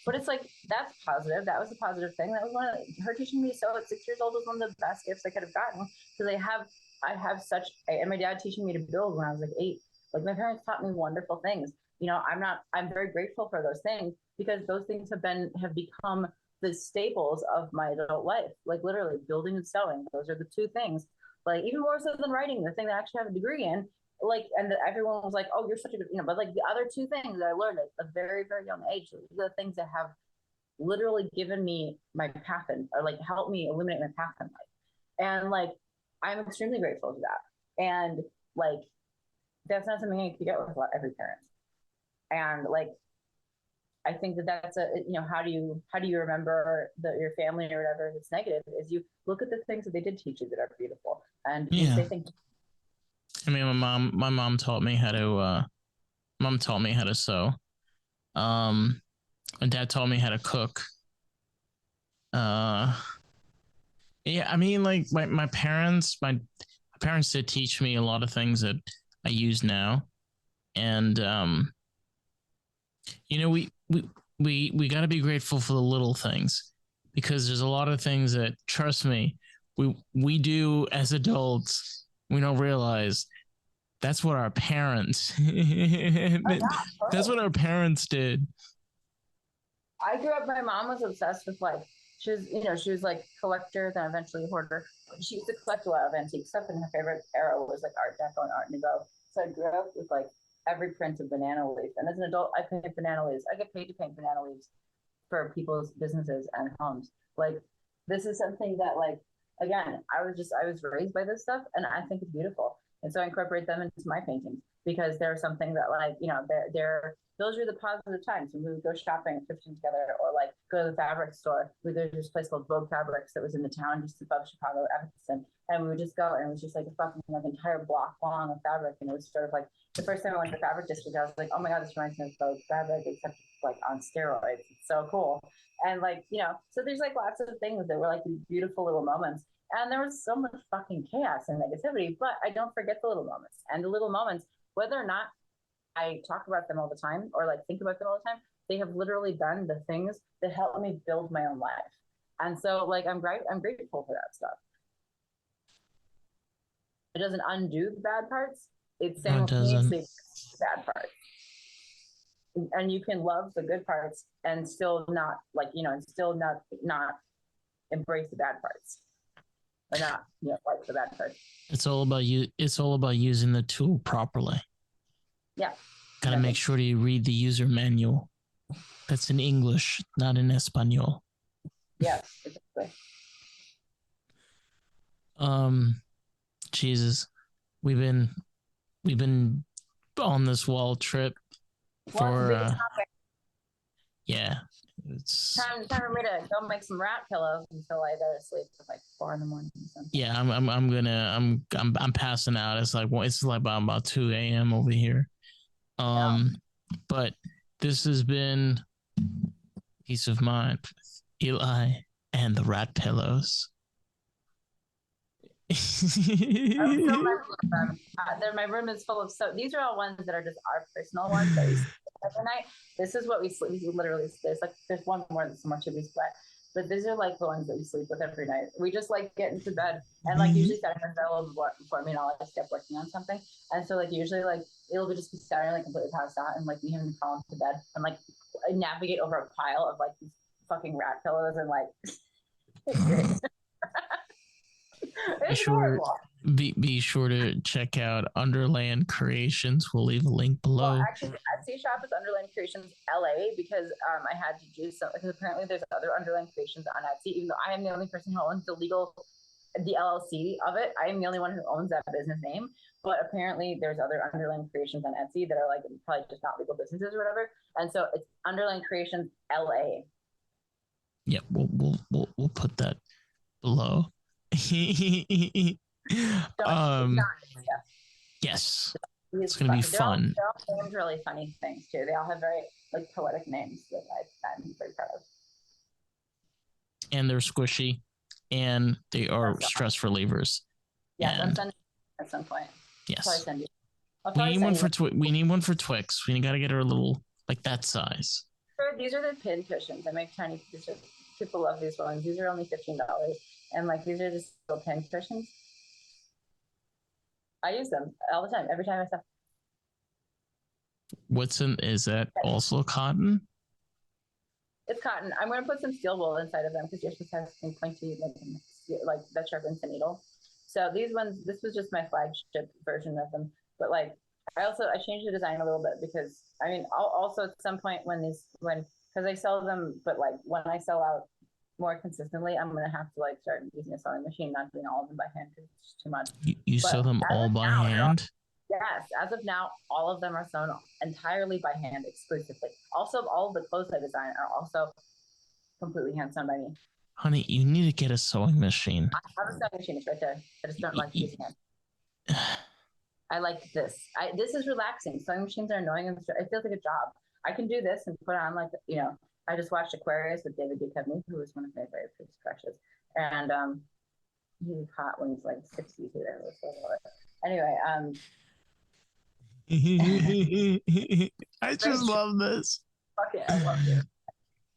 but it's like that's positive. That was a positive thing. That was one of her teaching me to sew at 6 years old was one of the best gifts I could have gotten because I have such and my dad teaching me to build when I was like 8. Like my parents taught me wonderful things. You know, I'm very grateful for those things because those things have become the staples of my adult life. Like literally building and sewing. Those are the two things. Like even more so than writing, the thing that I actually have a degree in, like, and everyone was like, "Oh, you're such a good," you know. But like the other two things that I learned at a very, very young age, the things that have literally given me my path and or like helped me illuminate my path in life. And like, I'm extremely grateful for that. And like, that's not something you can get with every parent. And like, I think that that's a, you know, how do you remember your family or whatever that's negative is you look at the things that they did teach you that are beautiful and you say things. I mean, my mom taught me how to sew. My dad taught me how to cook. Yeah, I mean, like my parents did teach me a lot of things that I use now, and you know, we got to be grateful for the little things because there's a lot of things that, trust me, we do as adults we don't realize that's what our parents that's what our parents did. I grew up, my mom was obsessed with like, she was like collector, then eventually hoarder. She used to collect a lot of antique stuff, and her favorite era was like Art Deco and Art Nouveau. So I grew up with like every print of banana leaf. And as an adult, I paint banana leaves. I get paid to paint banana leaves for people's businesses and homes. Like, this is something that, like, again, I was raised by this stuff, and I think it's beautiful. And so I incorporate them into my paintings because they're something that, like, you know, they're those are the positive times when we would go shopping thrifting together or like go to the fabric store. There's this place called Vogue Fabrics that was in the town just above Chicago, Evanston. And we would just go and it was just like a fucking like entire block long of fabric. And it was sort of like the first time I went to the fabric district, I was like, oh my God, this reminds me of Vogue Fabric, except like on steroids. It's so cool. And like, you know, so there's like lots of things that were like these beautiful little moments. And there was so much fucking chaos and negativity, but I don't forget the little moments. And the little moments, whether or not I talk about them all the time or like think about them all the time, they have literally been the things that helped me build my own life. And so like I'm grateful for that stuff. It doesn't undo the bad parts. It simultaneously the bad parts. And you can love the good parts and still not like, you know, and still not embrace the bad parts. Or not, you know, like the bad parts. It's all about you. It's all about using the tool properly. Yeah. Gotta make sure you read the user manual. That's in English, not in Espanol. Yeah, exactly. Jesus, we've been on this wall trip for yeah. It's time for me to go make some rat pillows until I go to sleep at like 4 a.m. Yeah, I'm passing out. It's like about 2 a.m. over here. But this has been Peace of Mind with Eli and the Rat Pillows. My room is full of these are all ones that are just our personal ones that we sleep every night. This is what we sleep. We literally there's one more that's so much of we sweat. But these are like the ones that we sleep with every night. We just like get into bed and like usually Saturday a little before me and I'll like step working on something. And so like usually like it'll just be Saturday like completely passed out and like me having to crawl into bed and like navigate over a pile of like these fucking rat pillows and like Be sure to check out Underland Creations. We'll leave a link below. Well, actually, Etsy shop is Underland Creations LA because I had to do something because apparently there's other Underland Creations on Etsy, even though I am the only person who owns the legal the LLC of it. I'm the only one who owns that business name, but apparently there's other Underland Creations on Etsy that are like probably just not legal businesses or whatever. And so it's Underland Creations LA. Yeah, we'll put that below. Yes, it's gonna be fun. They're all named really funny things too. They all have very like poetic names that I'm very proud of. And they're squishy, and they are stress relievers. Yes, I'm sending at some point. Yes, we need one for we need one for Twix. We gotta get her a little like that size. These are the pin cushions. I make tiny. People love these ones. These are only $15, and like these are just little pin cushions. I use them all the time. Every time I step. Is that also cotton? It's cotton. I'm going to put some steel wool inside of them because you're supposed to have something pointy like that sharpens the needle. So these ones, this was just my flagship version of them. But like, I changed the design a little bit because I mean, I'll also at some point because I sell them, but like when I sell out more consistently, I'm going to have to like start using a sewing machine, not doing all of them by hand because it's just too much. You sew them all by hand? Yes, as of now, all of them are sewn entirely by hand exclusively. Also, all of the clothes I design are also completely hand sewn by me. Honey, you need to get a sewing machine. I have a sewing machine. It's right there. I just don't like using it. I like this. This is relaxing. Sewing machines are annoying and it feels like a job. I can do this and put on like, you know, I just watched Aquarius with David Duchovny, who was one of my very first crushes. And he's hot when he's like 60 too. Anyway, I just love this. Fuck it, I love you.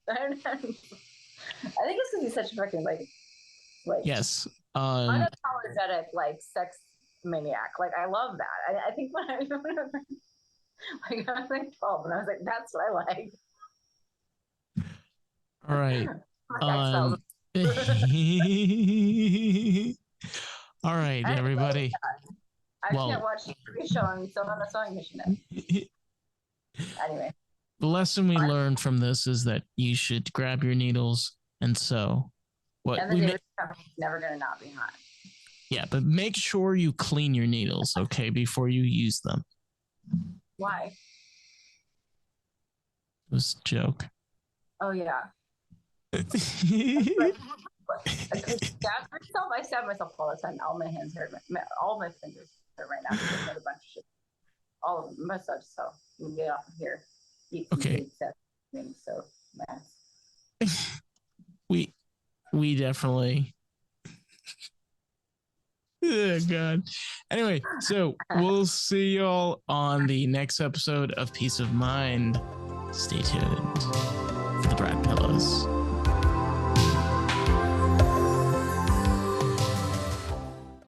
I think it's because he's such a fucking like yes, unapologetic like sex maniac. Like I love that. I think when I was like 12, and I was like, that's what I like. All right. All right, everybody. I can't watch the TV show and sew on a sewing machine. Anyway. The lesson we learned from this is that you should grab your needles and sew. And the never gonna not be hot. Yeah, but make sure you clean your needles, okay, before you use them. Why? It was a joke. Oh yeah. I stab myself all the time. All my hands hurt. All my fingers hurt right now because I had a bunch of shit. All of them, most of so we can get off of here. Okay. So we definitely. Oh God. Anyway, so we'll see y'all on the next episode of Peace of Mind. Stay tuned for the Brad Pillows.